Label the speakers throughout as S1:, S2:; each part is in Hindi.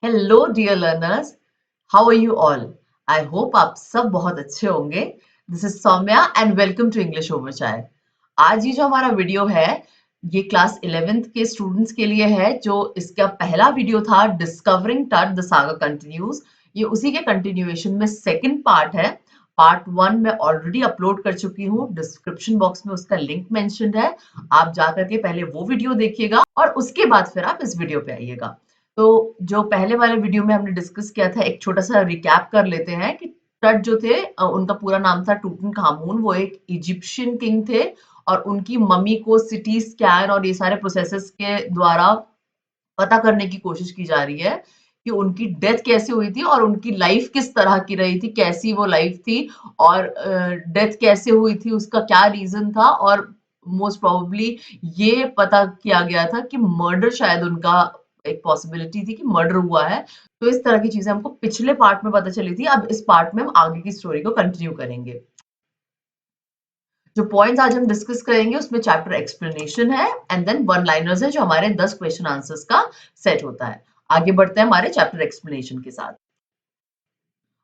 S1: Hello dear learners, how are you all? I hope आप सब बहुत अच्छे होंगे। This is Saumya and welcome to English over chai. आज ये जो हमारा वीडियो है, ये क्लास 11th के स्टूडेंट्स के लिए है। जो इसका पहला वीडियो था डिस्कवरिंग टड द सागा कंटिन्यूज, ये उसी के कंटिन्यूएशन में सेकंड पार्ट है। पार्ट 1 मैं ऑलरेडी अपलोड कर चुकी हूँ, डिस्क्रिप्शन बॉक्स में उसका लिंक मेंशन्ड है। आप जाकर के पहले वो वीडियो देखिएगा और उसके बाद फिर आप इस वीडियो पे आइएगा। तो जो पहले वाले वीडियो में हमने डिस्कस किया था, एक छोटा सा रिकैप कर लेते हैं कि टट जो थे, उनका पूरा नाम था टूटनखामुन। वो एक इजिप्शियन किंग थे और उनकी मम्मी को सिटी स्कैन और ये सारे प्रोसेसेस के द्वारा पता करने की कोशिश की जा रही है कि उनकी डेथ कैसे हुई थी और उनकी लाइफ किस तरह की रही थी, कैसी वो लाइफ थी और डेथ कैसे हुई थी, उसका क्या रीजन था। और मोस्ट प्रोबेबली ये पता किया गया था कि मर्डर शायद उनका एक पॉसिबिलिटी थी कि मर्डर हुआ है। तो इस तरह की चीजें हमको पिछले पार्ट में पता चली थी। अब इस पार्ट में हम आगे की स्टोरी को कंटिन्यू करेंगे। जो पॉइंट्स आज हम डिस्कस करेंगे उसमें चैप्टर एक्सप्लेनेशन है एंड देन वन लाइनर्स है जो हमारे 10 क्वेश्चन आंसर्स का सेट होता है। आगे बढ़ते हैं हमारे चैप्टर एक्सप्लेनेशन के साथ।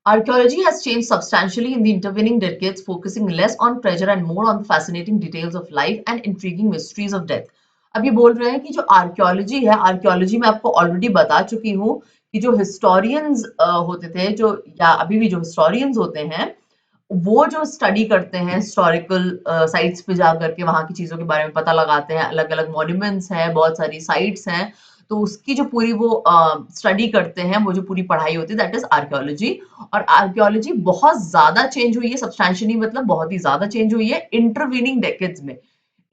S1: Archaeology has changed substantially in the intervening decades, focusing less on treasure and more on the fascinating details of life and intriguing mysteries of death. अब ये बोल रहे हैं कि जो आर्कियोलॉजी है, आर्कियोलॉजी में आपको ऑलरेडी बता चुकी हूँ कि जो हिस्टोरियंस होते थे, जो या अभी भी जो हिस्टोरियंस होते हैं, वो जो स्टडी करते हैं हिस्टोरिकल साइट्स पे जा करके वहां की चीजों के बारे में पता लगाते हैं। अलग अलग मॉन्यूमेंट्स हैं, बहुत सारी साइट्स हैं, तो उसकी जो पूरी वो स्टडी करते हैं, वो जो पूरी पढ़ाई होती है, दैट इज आर्कियोलॉजी। और आर्कियोलॉजी बहुत ज्यादा चेंज हुई है, सब्सटैंशियली मतलब बहुत ही ज्यादा चेंज हुई है इंटरवीनिंग डेकेड्स में।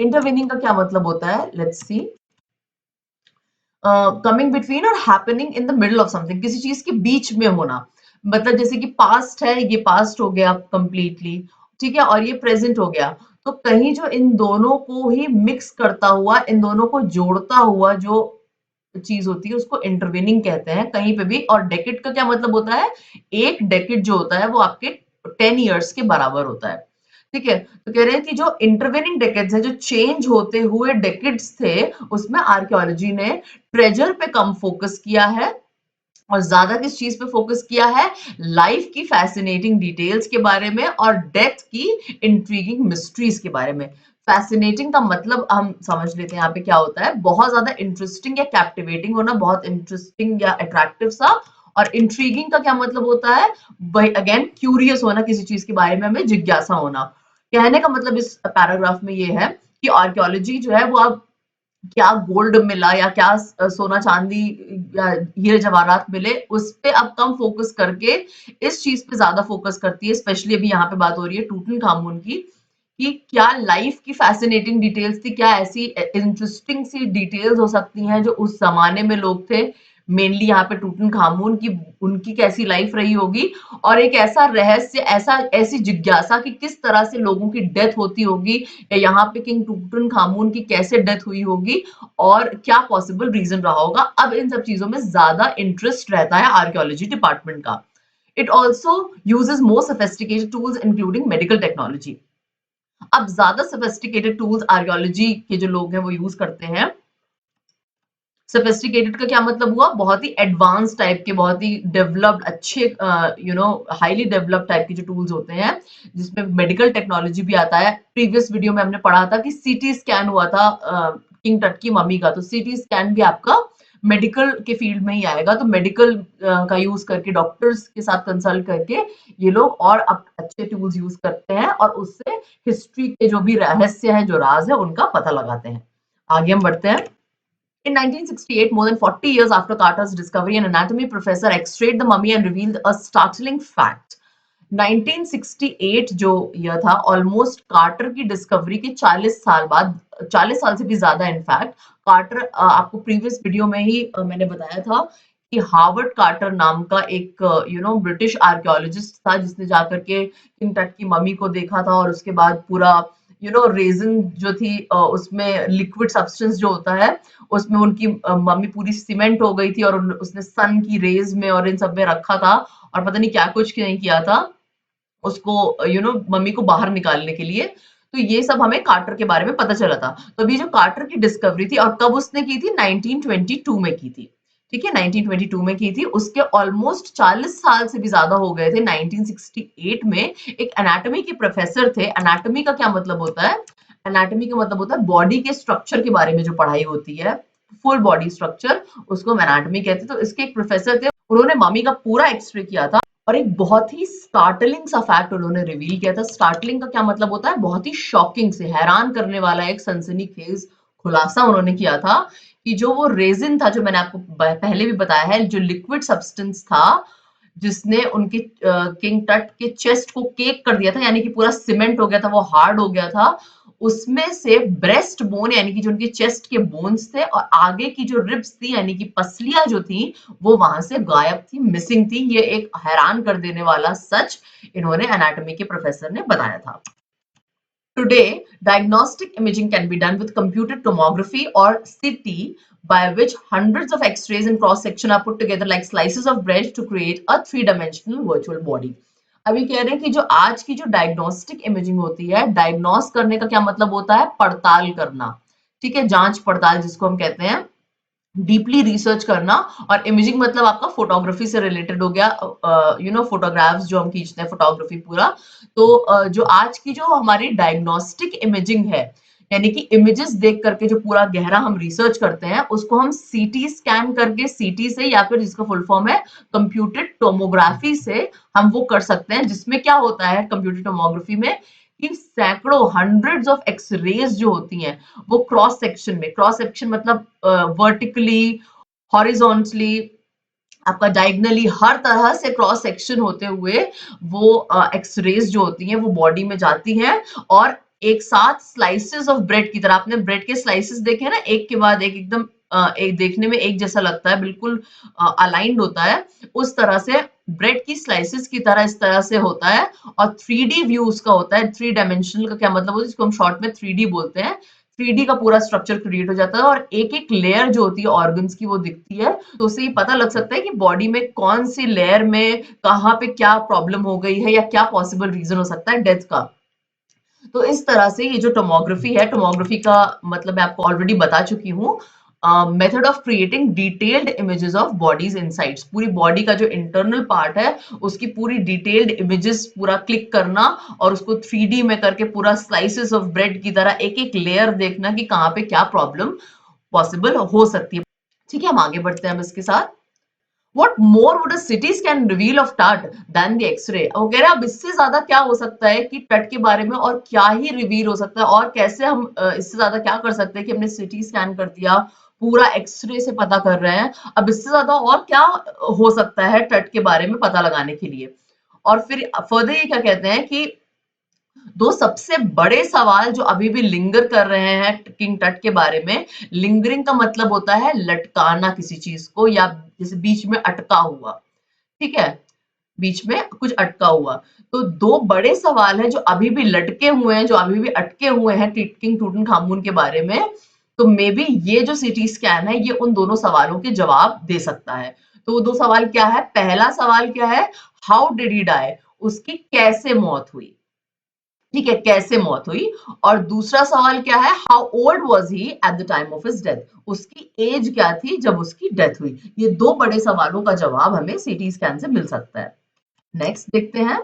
S1: इंटरवीनिंग का क्या मतलब होता है, लेट्स सी। कमिंग बिटवीन और happening in the middle of something, किसी चीज के बीच में होना। मतलब जैसे कि पास्ट है, ये पास्ट हो गया कंप्लीटली, ठीक है, और ये प्रेजेंट हो गया। तो कहीं जो इन दोनों को ही मिक्स करता हुआ, इन दोनों को जोड़ता हुआ जो चीज होती है उसको इंटरवेनिंग कहते हैं कहीं पे भी। और डेकेड का क्या मतलब होता है, एक डेकेड जो होता है वो आपके 10 ईयर्स के बराबर होता है। ठीक है, तो कह रहे हैं कि जो इंटरवेनिंग डेकेड्स है, जो चेंज होते हुए डेकेड्स थे, उसमें आर्कियोलॉजी ने ट्रेजर पे कम फोकस किया है और ज्यादा किस चीज पे फोकस किया है, लाइफ की फैसिनेटिंग डिटेल्स के बारे में और डेथ की इंट्रीगिंग मिस्ट्रीज के बारे में। फैसिनेटिंग का मतलब हम समझ लेते हैं यहाँ पे क्या होता है, बहुत ज्यादा इंटरेस्टिंग या कैप्टिवेटिंग होना, बहुत इंटरेस्टिंग या अट्रैक्टिव सा। और इंट्रीगिंग का क्या मतलब होता है, वही अगेन क्यूरियस होना, किसी चीज के बारे में हमें जिज्ञासा होना। कहने का मतलब इस पैराग्राफ में ये है कि आर्कियोलॉजी जो है वो अब क्या गोल्ड मिला या क्या सोना चांदी या हीरे जवाहरात मिले, उस पे अब कम फोकस करके इस चीज पे ज्यादा फोकस करती है। स्पेशली अभी यहाँ पे बात हो रही है टूटनखामुन की, कि क्या लाइफ की फैसिनेटिंग डिटेल्स थी, क्या ऐसी इंटरेस्टिंग सी डिटेल्स हो सकती हैं जो उस जमाने में लोग थे, मेनली यहाँ पे टूटनखामुन की, उनकी कैसी लाइफ रही होगी। और एक ऐसा रहस्य, ऐसा ऐसी जिज्ञासा कि किस तरह से लोगों की डेथ होती होगी, या यहाँ पे किंग टूटनखामुन की कैसे डेथ हुई होगी और क्या पॉसिबल रीजन रहा होगा। अब इन सब चीजों में ज्यादा इंटरेस्ट रहता है आर्कियोलॉजी डिपार्टमेंट का। It also uses more sophisticated tools including medical technology. अब ज्यादा सोफिस्टिकेटेड टूल्स आर्कियोलॉजी के जो लोग हैं वो यूज करते हैं। सोफिस्टिकेटेड का क्या मतलब हुआ, बहुत ही एडवांस टाइप के, बहुत ही डेवलप्ड, अच्छे हाईली डेवलप्ड टाइप के जो टूल्स होते हैं, जिसमें मेडिकल टेक्नोलॉजी भी आता है। प्रीवियस वीडियो में हमने पढ़ा था कि सीटी स्कैन हुआ था किंग टट की मम्मी का, तो सीटी स्कैन भी आपका मेडिकल के फील्ड में ही आएगा। तो मेडिकल का यूज करके, डॉक्टर्स के साथ कंसल्ट करके ये लोग और अच्छे टूल्स यूज करते हैं और उससे हिस्ट्री के जो भी रहस्य है, जो राज है, उनका पता लगाते हैं। आगे हम बढ़ते हैं। In 1968, more than 40 years after Carter's discovery, an anatomy professor x-rayed the mummy and revealed a startling fact. 1968 जो ईयर था, ऑलमोस्ट कार्टर की डिस्कवरी के 40 साल बाद, 40 साल से भी ज्यादा इनफैक्ट। कार्टर, आपको प्रीवियस वीडियो में ही मैंने बताया था कि हार्वर्ड कार्टर नाम का एक ब्रिटिश आर्कियोलॉजिस्ट था, जिसने जाकर के किंग टट की मम्मी को देखा था और उसके बाद पूरा रेजिन जो थी, उसमें लिक्विड सब्सटेंस जो होता है, उसमें उनकी मम्मी पूरी सीमेंट हो गई थी और उसने सन की रेज में और इन सब में रखा था और पता नहीं क्या कुछ नहीं किया था उसको, मम्मी को बाहर निकालने के लिए। तो ये सब हमें कार्टर के बारे में पता चला था। तो अभी जो कार्टर की डिस्कवरी थी, और कब उसने की थी, 1922 में की थी। ठीक है, 1922 में की थी। उसके ऑलमोस्ट 40 साल से भी ज्यादा हो गए थे। 1968 में एक एनाटॉमी के प्रोफेसर थे। एनाटॉमी का क्या मतलब होता है? एनाटॉमी का मतलब होता है बॉडी के स्ट्रक्चर के बारे में जो पढ़ाई होती है, फुल बॉडी स्ट्रक्चर, उसको हम एनाटॉमी कहते हैं। तो इसके एक प्रोफेसर थे, उन्होंने मम्मी का पूरा एक्सरे किया था और एक बहुत ही स्टार्टलिंग सा फैक्ट उन्होंने रिवील किया था। स्टार्टलिंग का क्या मतलब होता है? बहुत ही शॉकिंग से, हैरान करने वाला एक सनसनीखेज खुलासा उन्होंने किया था कि जो वो रेजिन था, जो मैंने आपको पहले भी बताया है, जो लिक्विड सब्सटेंस था जिसने उनके किंग टट के चेस्ट को केक कर दिया था, यानी कि पूरा सीमेंट हो गया था, वो हार्ड हो गया था, उसमें से ब्रेस्ट बोन यानी कि जो उनके चेस्ट के बोन्स थे और आगे की जो रिब्स थी यानी कि पसलियां जो थी वो वहां से गायब थी, मिसिंग थी। ये एक हैरान कर देने वाला सच इन्होंने एनाटॉमी के प्रोफेसर ने बताया था। Today, diagnostic imaging can be done with computed tomography or CT, by which hundreds of X-rays in cross-section are put together like slices of bread to create a three-dimensional virtual body. अभी कह रहे हैं कि जो आज की जो डायग्नोस्टिक इमेजिंग होती है, डायग्नोस करने का क्या मतलब होता है? पड़ताल करना, ठीक है, जांच पड़ताल जिसको हम कहते हैं, डीपली रिसर्च करना। और इमेजिंग मतलब आपका फोटोग्राफी से रिलेटेड हो गया, फोटोग्राफ्स जो हम खींचते हैं, फोटोग्राफी पूरा। तो जो आज की जो हमारी डायग्नोस्टिक इमेजिंग है, यानी कि इमेजेस देख करके जो पूरा गहरा हम रिसर्च करते हैं, उसको हम सीटी स्कैन करके, सीटी से या फिर जिसका फुल फॉर्म है कंप्यूटेड टोमोग्राफी से हम वो कर सकते हैं। जिसमें क्या होता है कंप्यूटेड टोमोग्राफी में कि सैकड़ों, हंड्रेड्स ऑफ एक्सरेज जो होती हैं वो क्रॉस सेक्शन में, क्रॉस सेक्शन मतलब वर्टिकली, हॉरिजॉन्टली, आपका डायगनली, हर तरह से क्रॉस सेक्शन होते हुए वो एक्सरेज जो होती हैं वो बॉडी में जाती हैं और एक साथ स्लाइसेस ऑफ ब्रेड की तरह, आपने ब्रेड के स्लाइसेस देखे हैं ना, एक के बाद एक, एकदम एक देखने में एक जैसा लगता है, बिल्कुल अलाइंड होता है, उस तरह से ब्रेड की स्लाइसेस की तरह इस तरह से होता है। और 3D व्यू उसका होता है। 3 डायमेंशनल का क्या मतलब होता है, जिसको हम शॉर्ट में 3D बोलते हैं। 3D का पूरा स्ट्रक्चर क्रिएट हो जाता है और एक एक लेयर जो होती है ऑर्गन्स की वो दिखती है। तो उससे ये पता लग सकता है कि बॉडी में कौन सी लेयर में कहाँ पे क्या प्रॉब्लम हो गई है या क्या पॉसिबल रीजन हो सकता है डेथ का। तो इस तरह से ये जो टोमोग्राफी है, टोमोग्राफी का मतलब मैं आपको ऑलरेडी बता चुकी हूँ, method of creating detailed images of bodies insides. पूरी बॉडी का जो इंटरनल पार्ट है उसकी पूरी डिटेल्ड इमेजेस पूरा क्लिक करना और उसको 3D में करके पूरा स्लाइसेस ऑफ ब्रेड की तरह एक एक लेयर देखना कि कहाँ पे क्या प्रॉब्लम पॉसिबल हो सकती है। ठीक है, हम आगे बढ़ते हैं अब इसके साथ। What more would a CT scan reveal of TUT than the X-ray? वो कह रहे हैं अब इससे ज्यादा क्या हो सकता है कि टट के बारे में और क्या ही रिवील हो सकता है, और कैसे हम इससे ज्यादा क्या कर सकते हैं कि हमने सीटी स्कैन कर दिया, पूरा एक्सरे से पता कर रहे हैं, अब इससे ज्यादा और क्या हो सकता है टट के बारे में पता लगाने के लिए। और फिर फर्दर ये क्या कहते हैं कि दो सबसे बड़े सवाल जो अभी भी लिंगर कर रहे हैं किंग टट के बारे में। लिंगरिंग का मतलब होता है लटकाना किसी चीज को, या जैसे बीच में अटका हुआ, ठीक है, बीच में कुछ अटका हुआ। तो दो बड़े सवाल हैं जो अभी भी लटके हुए हैं, जो अभी भी अटके हुए हैं किंग टूटनखामुन के बारे में। तो मे बी ये जो सीटी स्कैन है ये उन दोनों सवालों के जवाब दे सकता है। तो वो दो सवाल क्या है? पहला सवाल क्या है? हाउ डिड ही डाई, उसकी कैसे मौत हुई, ठीक है, कैसे मौत हुई। और दूसरा सवाल क्या है? How old was he at the time of his death, उसकी एज क्या थी जब उसकी डेथ हुई। ये दो बड़े सवालों का जवाब हमें सीटी स्कैन से मिल सकता है। नेक्स्ट देखते हैं।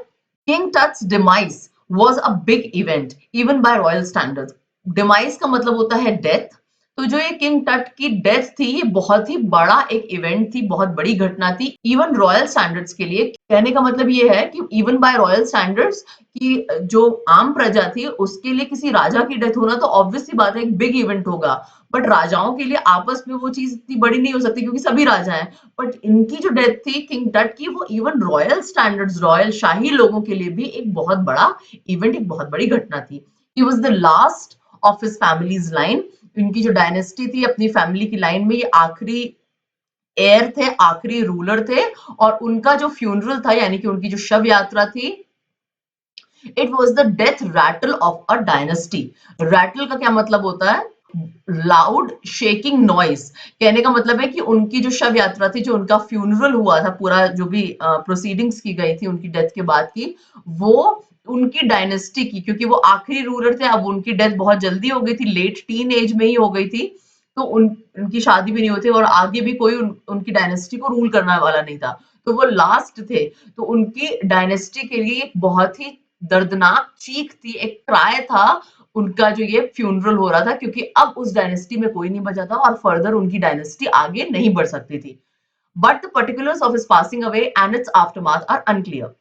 S1: King Tut's demise was a big event even by royal standards. Demise का मतलब होता है डेथ। तो जो ये किंग टट की डेथ थी ये बहुत ही बड़ा एक इवेंट थी, बहुत बड़ी घटना थी इवन रॉयल स्टैंडर्ड्स के लिए। कहने का मतलब ये है कि इवन बाय रॉयल स्टैंडर्ड्स की जो आम प्रजा थी उसके लिए किसी राजा की डेथ होना तो ऑब्वियस सी बात है, एक बिग इवेंट होगा। बट राजाओं के लिए आपस में वो चीज इतनी बड़ी नहीं हो सकती क्योंकि सभी राजा हैं। बट इनकी जो डेथ थी किंग टट की, वो इवन रॉयल स्टैंडर्ड्स, रॉयल शाही लोगों के लिए भी एक बहुत बड़ा इवेंट, एक बहुत बड़ी घटना थी। He was the last of his families line. इनकी जो डायनेस्टी थी, अपनी फैमिली की लाइन में ये आखिरी एयर थे, आखिरी रूलर थे। और उनका जो फ्यूनरल था यानी कि उनकी जो शव यात्रा थी, it was the death rattle of a dynasty. Rattle का क्या मतलब होता है? Loud shaking noise. कहने का मतलब है कि उनकी जो शव यात्रा थी, जो उनका फ्यूनरल हुआ था, पूरा जो भी प्रोसीडिंग्स की गई थी उनकी डेथ के बाद की, वो उनकी डायनेस्टी की, क्योंकि वो आखिरी रूलर थे, अब उनकी डेथ बहुत जल्दी हो गई थी, लेट टीन एज में ही हो गई थी। तो उनकी शादी भी नहीं हुई थी और आगे भी कोई उनकी डायनेस्टी को रूल करने वाला नहीं था, तो वो लास्ट थे। तो उनकी डायनेस्टी के लिए एक बहुत ही दर्दनाक चीख थी, एक क्राई था उनका, जो ये फ्यूनरल हो रहा था, क्योंकि अब उस डायनेस्टी में कोई नहीं बचा था और फर्दर उनकी डायनेस्टी आगे नहीं बढ़ सकती थी। But the particulars of his passing away and its aftermath are unclear.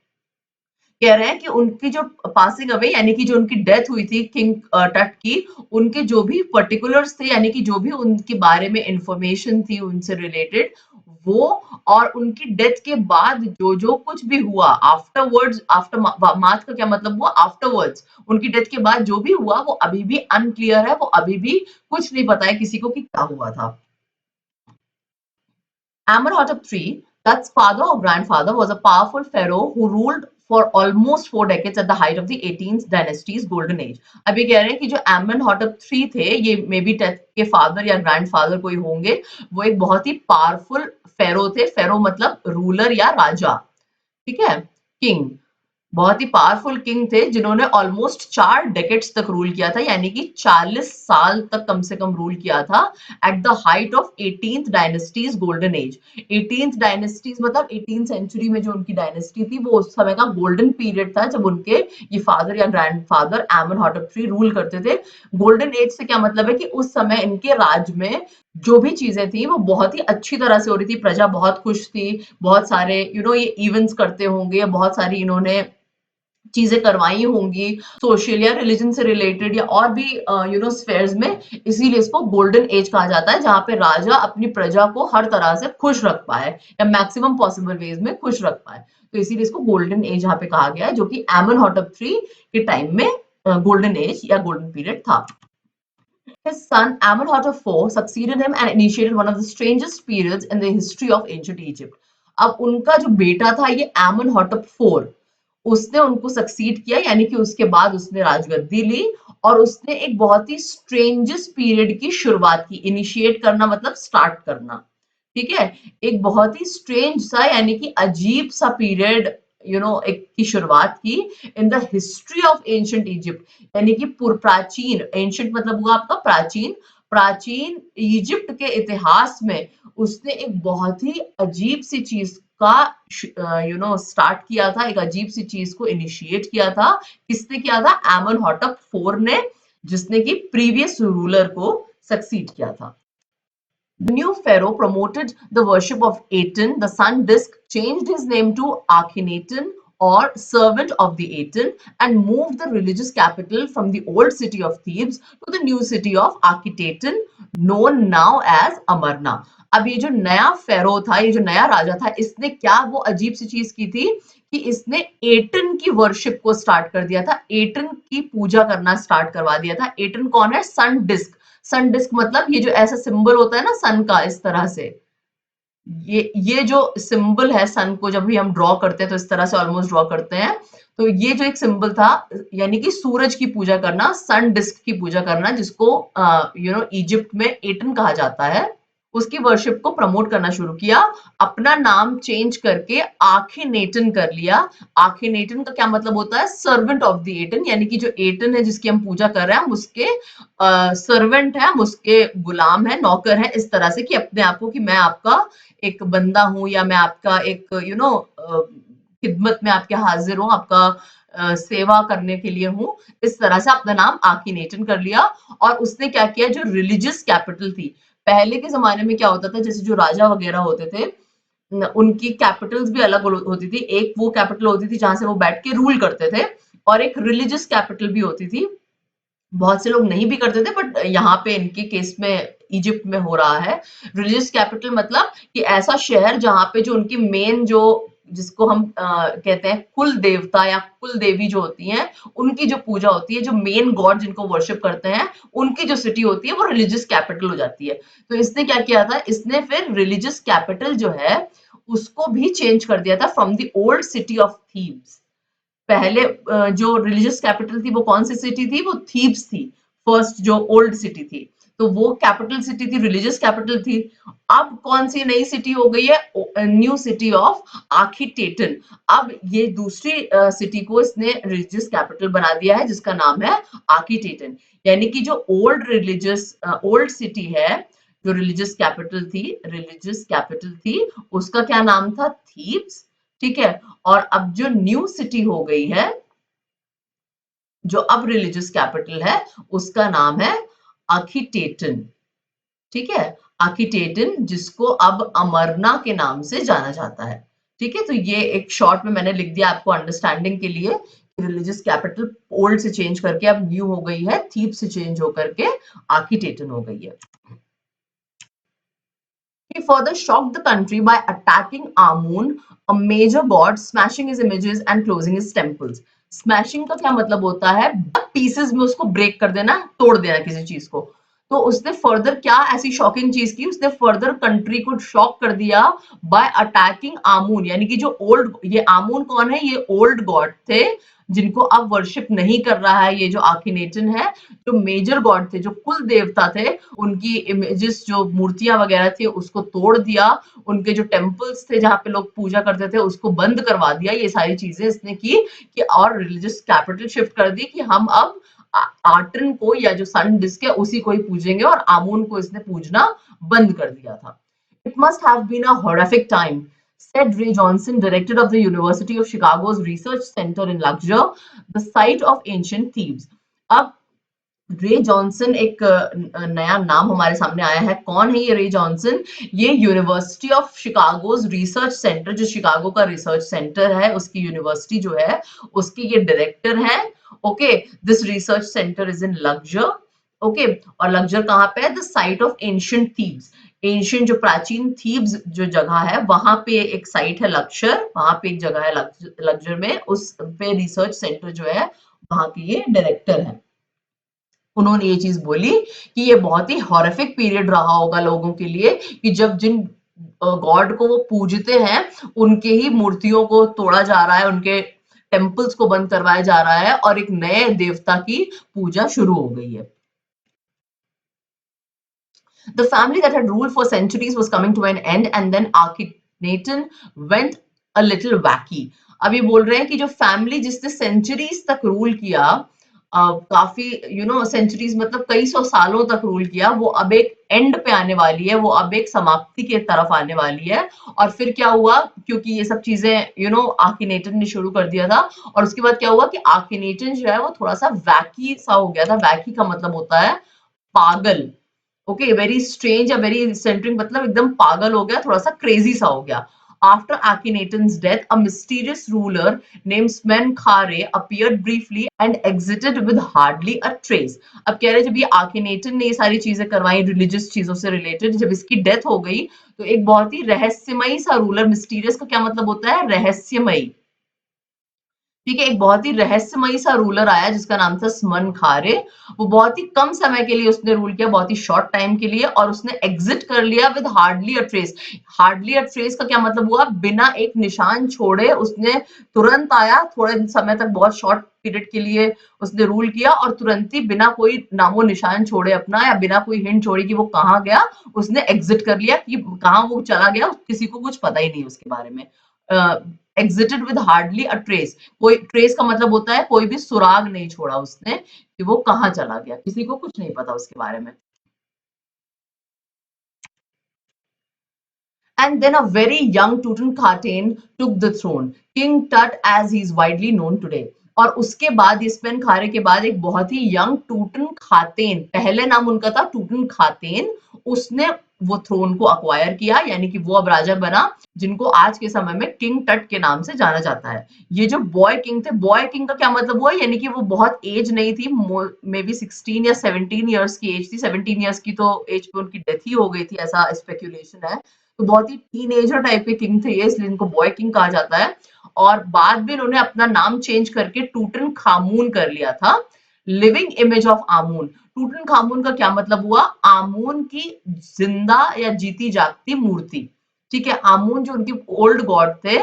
S1: कह रहे हैं कि उनकी जो पासिंग अवे यानी कि जो उनकी डेथ हुई थी किंग टट की, उनके जो भी पर्टिकुलर्स थे यानी कि जो भी उनके बारे में इंफॉर्मेशन थी उनसे रिलेटेड, वो और उनकी डेथ के बाद जो जो कुछ भी हुआ आफ्टरवर्ड्स, आफ्टर माथ का क्या मतलब हुआ, आफ्टरवर्ड्स, उनकी डेथ के बाद जो भी हुआ वो अभी भी अनक्लियर है, वो अभी भी कुछ नहीं पता है किसी को कि क्या हुआ था। Amenhotep III, Tut's father or grandfather, was a powerful pharaoh who ruled for almost 4 decades at the height of the 18th dynasty's golden age. अब ये कह रहे हैं कि जो Amenhotep III थे, ये मे बी टथ के फादर या ग्रैंडफादर कोई होंगे, वो एक बहुत ही पावरफुल फेरो थे। फेरो मतलब रूलर या राजा, ठीक है, किंग, बहुत ही पावरफुल किंग थे जिन्होंने ऑलमोस्ट 4 डेकेड्स तक रूल किया था, यानी कि 40 साल तक कम से कम रूल किया था at the height of 18th dynasties golden age. 18th dynasties मतलब 18th सेंचुरी में जो उनकी डायनेस्टी थी, वो उस समय का गोल्डन पीरियड था जब उनके ये फादर या ग्रैंडफादर एमनहॉटेप III रूल करते थे। गोल्डन एज से क्या मतलब है कि उस समय इनके राज में जो भी चीजें थी वो बहुत ही अच्छी तरह से हो रही थी, प्रजा बहुत खुश थी, बहुत सारे ये इवेंट्स करते होंगे, बहुत सारी इन्होंने चीजें करवाई होंगी सोशल या रिलीजन से रिलेटेड या और भी स्फेयर्स में। इसीलिए इसको गोल्डन एज कहा जाता है, जहां पे राजा अपनी प्रजा को हर तरह से खुश रख पाए या मैक्सिमम पॉसिबल वेज में खुश रख पाए, तो इसीलिए इसको गोल्डन एज यहाँ पे कहा गया है, जो कि एमनहॉटेप III के टाइम में गोल्डन एज या गोल्डन पीरियड था। His son Amenhotep IV succeeded him and initiated one of the strangest periods in the history of ancient Egypt. अब उनका जो बेटा था ये एमनहॉटेप IV, उसने उनको सक्सीड किया, यानी कि उसके बाद उसने राजगद्दी ली और उसने एक बहुत ही स्ट्रेंजेस्ट पीरियड की शुरुआत की। इनिशिएट करना मतलब स्टार्ट करना, ठीक है, एक बहुत ही स्ट्रेंज सा यानी कि अजीब सा पीरियड एक की शुरुआत की in the history of ancient Egypt, यानी कि प्राचीन, एंशिएंट मतलब हुआ आपका प्राचीन, प्राचीन इजिप्ट के इतिहास में उसने एक बहुत ही अजीब सी चीज का स्टार्ट किया था, एक अजीब सी चीज को इनिशिएट किया था। किसने किया था? एमनहॉटेप IV ने, जिसने कि प्रीवियस रूलर को सक्सीड किया था। The new pharaoh promoted the worship of Aten, the sun disk, changed his name to Akhenaten or servant of the Aten, and moved the religious capital from the old city of Thebes to the new city of Akhetaten, known now as Amarna. अब ये जो नया फेरो था, ये जो नया राजा था, इसने क्या वो अजीब सी चीज की थी कि इसने एटन की वर्शिप को स्टार्ट कर दिया था, एटन की पूजा करना स्टार्ट करवा दिया था। एटन कौन है? सन डिस्क। सन डिस्क मतलब ये जो ऐसा सिंबल होता है ना सन का, इस तरह से, ये जो सिंबल है सन को जब भी हम ड्रॉ करते हैं तो इस तरह से ऑलमोस्ट ड्रॉ करते हैं, तो ये जो एक सिंबल था, यानी कि सूरज की पूजा करना, सन डिस्क की पूजा करना, जिसको इजिप्ट में एटन कहा जाता है, उसकी वर्शिप को प्रमोट करना शुरू किया। अपना नाम चेंज करके आखिनेटन कर लिया। आखिनेटन का क्या मतलब होता है? सर्वेंट ऑफ द एटन, यानी कि जो एटन है जिसकी हम पूजा कर रहे हैं, हम उसके सर्वेंट है, हम उसके गुलाम है, नौकर है, इस तरह से कि अपने आप को कि मैं आपका एक बंदा हूं या मैं आपका एक खिदमत में आपके हाजिर हूँ, आपका सेवा करने के लिए हूँ, इस तरह से अपना नाम आखिनेटन कर लिया। और उसने क्या किया, जो रिलीजियस कैपिटल थी, पहले के जमाने में क्या होता था, जैसे जो राजा वगैरह होते थे उनकी कैपिटल्स भी अलग होती थी। एक वो कैपिटल होती थी जहां से वो बैठ के रूल करते थे, और एक रिलीजियस कैपिटल भी होती थी। बहुत से लोग नहीं भी करते थे, बट यहाँ पे इनके केस में इजिप्ट में हो रहा है। रिलीजियस कैपिटल मतलब कि ऐसा शहर जहां पे जो उनकी मेन जो, जिसको हम कहते हैं कुल देवता या कुल देवी जो होती हैं, उनकी जो पूजा होती है, जो मेन गॉड जिनको वर्शिप करते हैं, उनकी जो सिटी होती है वो रिलीजियस कैपिटल हो जाती है। तो इसने क्या किया था, इसने फिर रिलीजियस कैपिटल जो है उसको भी चेंज कर दिया था from the old city of Thebes. पहले जो रिलीजियस कैपिटल थी वो कौन सी सिटी थी? वो थीब्स थी, फर्स्ट जो ओल्ड सिटी थी, तो वो कैपिटल सिटी थी, रिलीजियस कैपिटल थी। अब कौन सी नई सिटी हो गई है? New city of Akhetaten. अब ये दूसरी सिटी को इसने रिलीजियस कैपिटल बना दिया है, जिसका नाम है आखिटेटन। यानी कि जो ओल्ड रिलीजियस ओल्ड सिटी है, जो रिलीजियस कैपिटल थी उसका क्या नाम था? थीब्स। ठीक है, और अब जो न्यू सिटी हो गई है, जो अब रिलीजियस कैपिटल है, उसका नाम है अखिटेटन। ठीक है, अखिटेटन, जिसको अब अमरना के नाम से जाना जाता है। ठीक है, तो ये एक शॉर्ट में मैंने लिख दिया आपको अंडरस्टैंडिंग के लिए, रिलीजियस कैपिटल ओल्ड से चेंज करके अब न्यू हो गई है, थीब से चेंज होकर के अखिटेटन हो गई है। He further shocked the country by attacking Amun, a major god, smashing his images and closing his temples. Smashing का क्या मतलब होता है? पीसेस में उसको ब्रेक कर देना, तोड़ देना किसी चीज को। तो उसने फर्दर क्या ऐसी शॉकिंग चीज की? उसने फर्दर कंट्री को शॉक कर दिया बाय अटैकिंग आमून, यानी कि जो ओल्ड, ये आमून कौन है? ये ओल्ड गॉड थे जिनको अब वर्शिप नहीं कर रहा है ये जो आखिनेटन है। जो मेजर गॉड थे, जो कुल देवता थे, उनकी इमेजेस, जो मूर्तियां वगैरह थी, उसको तोड़ दिया। उनके जो टेम्पल्स थे जहां पे लोग पूजा करते थे, उसको बंद करवा दिया। ये सारी चीजें इसने की कि और रिलीजियस कैपिटल शिफ्ट कर दी कि हम अब आर्टन को, या जो सन डिस्क है, उसी को ही पूजेंगे, और आमून को इसने पूजना बंद कर दिया था। It must have been a horrific time, said Ray Johnson, director of the University of Chicago's Research Center in Luxor, the site of ancient Thebes. अब रे जॉनसन, एक नया नाम हमारे सामने आया है। कौन है ये रे जॉनसन? ये University of Chicago's research centre, जो शिकागो का रिसर्च सेंटर है, उसकी यूनिवर्सिटी जो है, उसकी ये डायरेक्टर है। Okay, this research centre is in Luxor. Okay, और लग्जर कहाँ पे है? The site of ancient Thebes. Ancient, जो प्राचीन थीब्स जो जगह है, वहां पे एक साइट है लक्शर, वहां पे एक जगह है लग्जर में, उस पे रिसर्च सेंटर जो है, वहां के ये डायरेक्टर है। उन्होंने ये चीज बोली कि ये बहुत ही हॉरिफिक पीरियड रहा होगा लोगों के लिए, कि जब जिन गॉड को वो पूजते हैं, उनके ही मूर्तियों को तोड़ा जा रहा है, उनके टेम्पल्स को बंद करवाया जा रहा है, और एक नए देवता की पूजा शुरू हो गई है। The family that had ruled for centuries was coming to an end, and then Akhenaten went a little wacky. अब ये बोल रहे हैं कि जो फैमिली जिसने सेंचुरीज तक रूल किया, काफी सेंचुरीज मतलब कई सौ सालों तक रूल किया, वो अब एक एंड पे आने वाली है, वो अब एक समाप्ति के तरफ आने वाली है। और फिर क्या हुआ? क्योंकि ये सब चीजें आखिनेटन ने शुरू कर दिया था, और उसके बाद क्या हुआ कि आखिनेटन जो है वो थोड़ा सा वैकी सा हो गया था। वैकी का मतलब होता है पागल। ओके, वेरी स्ट्रेंज या वेरी सेंट्रिंग, मतलब एकदम पागल हो गया, थोड़ा सा क्रेजी सा हो गया। After Akhenaten's death, a mysterious ruler named Smenkhare appeared briefly and exited with hardly a trace. अब कह रहे जब ये Akhenaten ने ये सारी चीजें करवाई रिलीजियस चीजों से रिलेटेड, जब इसकी डेथ हो गई, तो एक बहुत ही रहस्यमयी सा रूलर, मिस्टीरियस का क्या मतलब होता है? रहस्यमयी। ठीक है, एक बहुत ही रहस्यमयी सा रूलर आया जिसका नाम था स्मन खारे। वो बहुत ही कम समय के लिए उसने रूल किया, बहुत ही शॉर्ट टाइम के लिए, और उसने एग्जिट कर लिया with hardly a trace. Hardly a trace का क्या मतलब हुआ? बिना एक निशान छोड़े उसने तुरंत आया, थोड़े समय तक, बहुत शॉर्ट पीरियड के लिए उसने रूल किया, और तुरंत ही बिना कोई नामो निशान छोड़े अपना, या बिना कोई हिंट छोड़े कि वो कहाँ गया, उसने एग्जिट कर लिया। कि कहाँ वो चला गया किसी को कुछ पता ही नहीं उसके बारे में। Exerted with hardly a trace, कोई ट्रेस का मतलब होता है कोई भी सुराग नहीं छोड़ा उसने कि वो कहाँ चला गया, किसी को कुछ नहीं पता उसके बारे में। And then a very young Tutankhaten took the throne, King Tut as he is widely known today. और उसके बाद, इस पेन खारे के बाद, एक बहुत ही यंग टूटन खातेन, पहले नाम उनका था टूटन खातेन, उसने वो थ्रोन को अक्वायर किया, यानी कि वो अब राजा बना, जिनको आज के समय में किंग टट के नाम से जाना जाता है। ये जो बॉय किंग थे, बॉय किंग का क्या मतलब हुआ? यानी कि वो बहुत एज नहीं थी, मे बी 16 या 17 ईयर्स की एज थी। 17 ईयर्स की तो एज पे उनकी डेथ ही हो गई थी, ऐसा स्पेक्यूलेशन है। तो बहुत ही टीनेजर टाइप के किंग थे ये, इसलिए इनको बॉय किंग कहा जाता है। और बाद में इन्होंने अपना नाम चेंज करके टूटन खामून कर लिया था, लिविंग इमेज ऑफ आमून। टूटन खामून का क्या मतलब हुआ? आमून की जिंदा या जीती जागती मूर्ति। ठीक है, आमून जो उनके ओल्ड गॉड थे,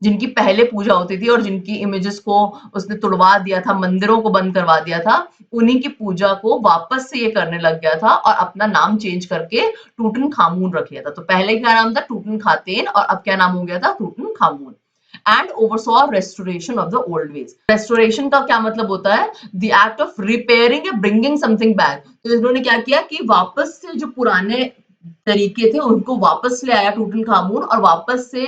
S1: जिनकी पहले पूजा होती थी और जिनकी इमेजेस को उसने तुड़वा दिया था, मंदिरों को बंद करवा दिया था, उन्हीं की पूजा को वापस से ये करने लग गया था, और अपना नाम चेंज करके टूटन खामून रख लिया था। तो पहले क्या नाम था? टूटन खातेन, और अब क्या नाम हो गया था? टूटन खामून। and oversaw restoration of the old ways. Restoration का क्या मतलब होता है? The act of repairing या bringing something back. तो इन्होंने क्या किया कि वापस से जो पुराने तरीके थे उनको वापस ले आया टूटन खामून, और वापस से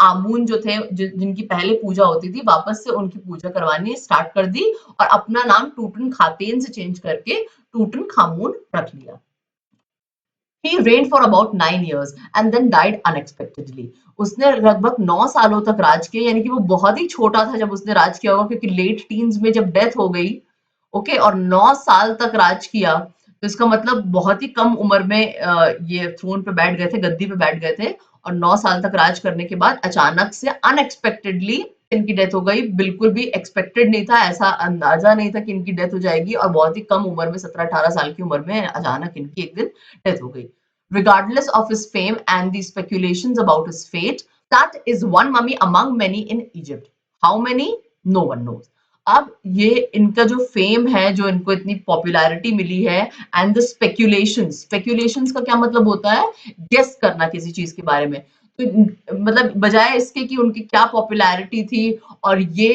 S1: आमून जो थे जिनकी पहले पूजा होती थी, वापस से उनकी पूजा करवानी स्टार्ट कर दी और अपना नाम टूटन खातेन से चेंज करके टूटन खामून रख लिया। He reigned for about 9 years and then died unexpectedly. उसने लगभग 9 सालों तक राज किया, यानी कि वो बहुत ही छोटा था जब उसने राज किया होगा, क्योंकि लेट टीन्स में जब डेथ हो गई, ओके, और 9 साल तक राज किया, तो इसका मतलब बहुत ही कम उम्र में ये थ्रोन पे बैठ गए थे, गद्दी पे बैठ गए थे, और 9 साल तक राज करने के बाद अचानक से अनएक्सपेक्टेडली इनकी डेथ हो गई। बिल्कुल भी एक्सपेक्टेड नहीं था, ऐसा अंदाजा नहीं था कि इनकी डेथ हो जाएगी, और बहुत ही कम उम्र में 17-18 साल की उम्र में अचानक इनकी एक दिन डेथ हो गई। Regardless of his fame and the speculations about his fate, that is one mummy among many in Egypt. How many? No one knows. अब ये इनका जो फेम है, जो इनको इतनी पॉपुलैरिटी मिली है, एंड द स्पेक्यूलेशंस का क्या मतलब होता है? गेस करना किसी चीज के बारे में। तो मतलब बजाय इसके कि उनकी क्या पॉपुलैरिटी थी, और ये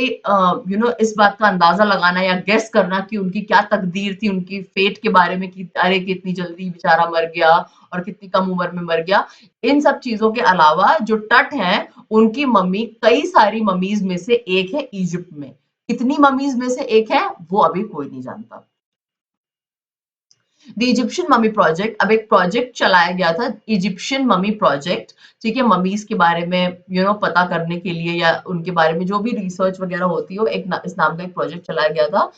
S1: इस बात का अंदाजा लगाना या गेस करना कि उनकी क्या तकदीर थी, उनकी फेट के बारे में कि अरे कितनी जल्दी बेचारा मर गया और कितनी कम उम्र में मर गया, इन सब चीजों के अलावा जो टट है उनकी मम्मी कई सारी मम्मीज में से एक है इजिप्ट में। कितनी मम्मीज में से एक है वो अभी कोई नहीं जानता। द इजिप्शियन ममी प्रोजेक्ट, अब एक प्रोजेक्ट चलाया गया था, इजिप्शियन ममी प्रोजेक्ट, ठीक है, ममीज के बारे में पता करने के लिए या उनके बारे में जो भी रिसर्च वगैरह होती है, इस नाम का एक प्रोजेक्ट चलाया गया था,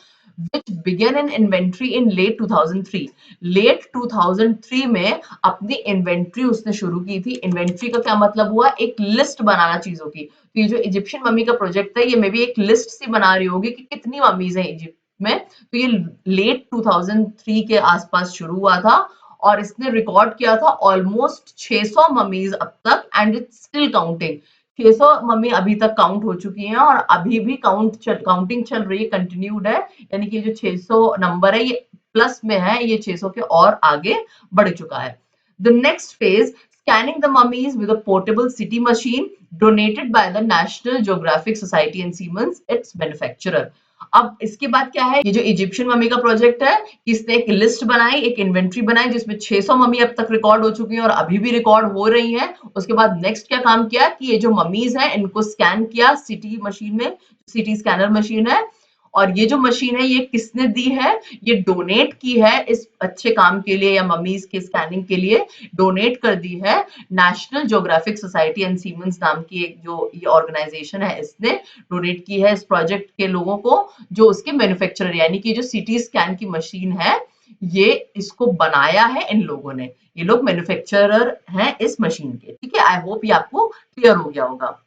S1: which began an inventory in late 2003. Late 2003 में अपनी इन्वेंट्री उसने शुरू की थी। इन्वेंट्री का क्या मतलब हुआ? एक लिस्ट बनाना चीजों की। तो ये जो इजिप्शियन मम्मी का प्रोजेक्ट है, ये मे बी एक लिस्ट सी बना रही होगी कि कितनी मम्मीज हैं इजिप्ट में। तो ये लेट 2003 के आसपास शुरू हुआ था, और इसने रिकॉर्ड किया था ऑलमोस्ट 600 मम्मीज अब तक, and it's still counting. 600 mummy अभी तक काउंट हो चुकी हैं, और अभी भी काउंटिंग चल रही है, कंटिन्यूड है, यानी कि जो 600 नंबर है ये प्लस में है, ये 600 के और आगे बढ़ चुका है। The next phase, scanning the mummies with a portable CT machine donated by the National Geographic Society and Siemens, its manufacturer. अब इसके बाद क्या है? ये जो इजिप्शियन मम्मी का प्रोजेक्ट है, इसने एक लिस्ट बनाई, एक इन्वेंट्री बनाई, जिसमें 600 मम्मी अब तक रिकॉर्ड हो चुकी हैं और अभी भी रिकॉर्ड हो रही हैं। उसके बाद नेक्स्ट क्या काम किया कि ये जो मम्मीज हैं इनको स्कैन किया सीटी मशीन में, सीटी स्कैनर मशीन है, और ये जो मशीन है ये किसने दी है? ये डोनेट की है इस अच्छे काम के लिए, या मम्मीज के स्कैनिंग के लिए डोनेट कर दी है national geographic society and siemens नाम की एक जो ये ऑर्गेनाइजेशन है, इसने डोनेट की है इस प्रोजेक्ट के लोगों को, जो उसके मैन्युफैक्चरर, यानी कि जो सीटी स्कैन की मशीन है, ये इसको बनाया है इन लोगों ने, ये लोग मैन्युफैक्चरर हैं इस मशीन के। ठीक है, आई होप ये आपको क्लियर हो गया होगा।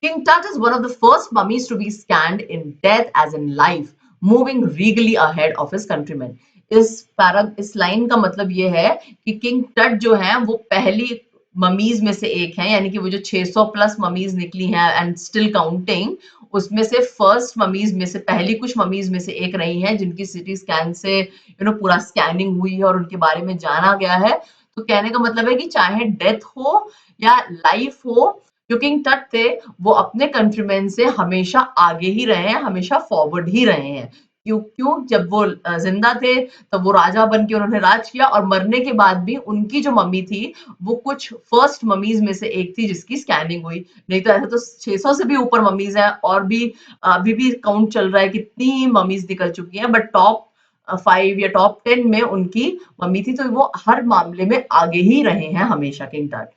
S1: King Tut is one of the first mummies to be scanned in death as in life, moving regally ahead of his countrymen. इस लाइन का मतलब ये है कि किंग टट जो है वो पहली ममीज में से एक है, यानी कि वो जो 600 प्लस ममीज निकली हैं एंड स्टिल काउंटिंग, उसमें से फर्स्ट ममीज में से पहली कुछ ममीज में से एक रही हैं जिनकी सिटी स्कैन से पूरा स्कैनिंग हुई है और उनके बारे में जाना गया है। तो कहने का मतलब है कि चाहे डेथ हो या लाइफ हो, जो किंग टट थे वो अपने कंट्रीमैन से हमेशा आगे ही रहे हैं, हमेशा फॉरवर्ड ही रहे हैं। क्यों? जब वो जिंदा थे तब वो राजा बन के उन्होंने राज किया, और मरने के बाद भी उनकी जो मम्मी थी वो कुछ फर्स्ट मम्मीज में से एक थी जिसकी स्कैनिंग हुई। नहीं तो ऐसे तो 600 से भी ऊपर मम्मीज हैं, और भी अभी भी काउंट चल रहा है कितनी मम्मीज निकल चुकी हैं, बट टॉप 5 या टॉप 10 में उनकी मम्मी थी, तो वो हर मामले में आगे ही रहे हैं हमेशा किंग टट।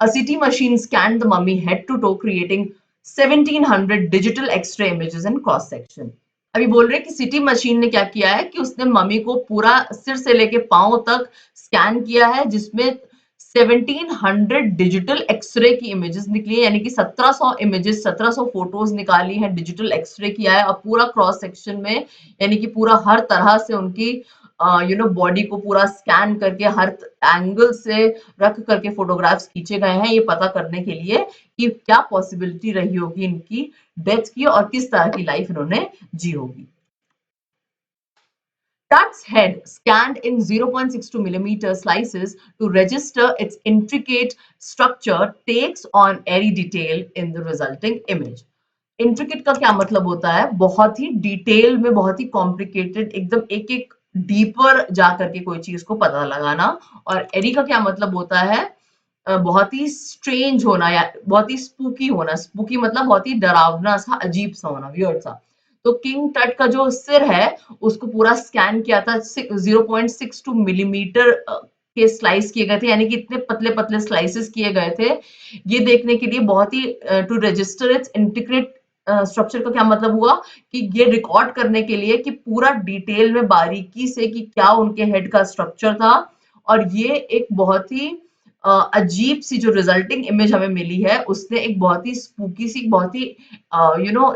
S1: A CT machine scanned the mummy head to toe, creating 1700 digital X-ray images and cross section. अभी बोल रहे हैं कि सिटी मशीन ने क्या किया है कि उसने मम्मी को पूरा सिर से लेके पांव तक स्कैन किया है, जिसमें 1700 डिजिटल एक्सरे की इमेजेस निकली है, यानी कि 1700 इमेजेस, 1700 फोटोज निकाली है, डिजिटल एक्सरे किया है, और पूरा क्रॉस सेक्शन में, यानी कि पूरा हर तरह से उनकी बॉडी को पूरा स्कैन करके हर एंगल से रख करके फोटोग्राफ्स खींचे गए हैं, ये पता करने के लिए कि क्या पॉसिबिलिटी रही होगी इनकी डेथ की और किस तरह की लाइफ इन्होंने जी होगी। Tut's head scanned in 0.62 millimeter slices to register its intricate structure takes on airy detail in the resulting image. Intricate का क्या मतलब होता है? बहुत ही डिटेल में, बहुत ही कॉम्प्लिकेटेड, एकदम एक एक डीपर जा करके कोई चीज को पता लगाना। और एरी का क्या मतलब होता है? बहुत ही स्ट्रेंज होना या बहुत ही स्पूकी होना। स्पूकी मतलब बहुत ही डरावना सा, अजीब सा होना, वियर्ड सा। तो किंग टट का जो सिर है उसको पूरा स्कैन किया था, 0.62 मिलीमीटर के स्लाइस किए गए थे, यानी कि इतने पतले पतले स्लाइसेस किए गए थे, ये देखने के लिए बहुत ही, to register its integrate structure का क्या मतलब हुआ कि ये रिकॉर्ड करने के लिए कि पूरा डिटेल में बारीकी से कि क्या उनके हेड का स्ट्रक्चर था। और ये एक बहुत ही अजीब सी जो रिजल्टिंग इमेज हमें मिली है, उसने एक बहुत ही स्पूकी सी, बहुत ही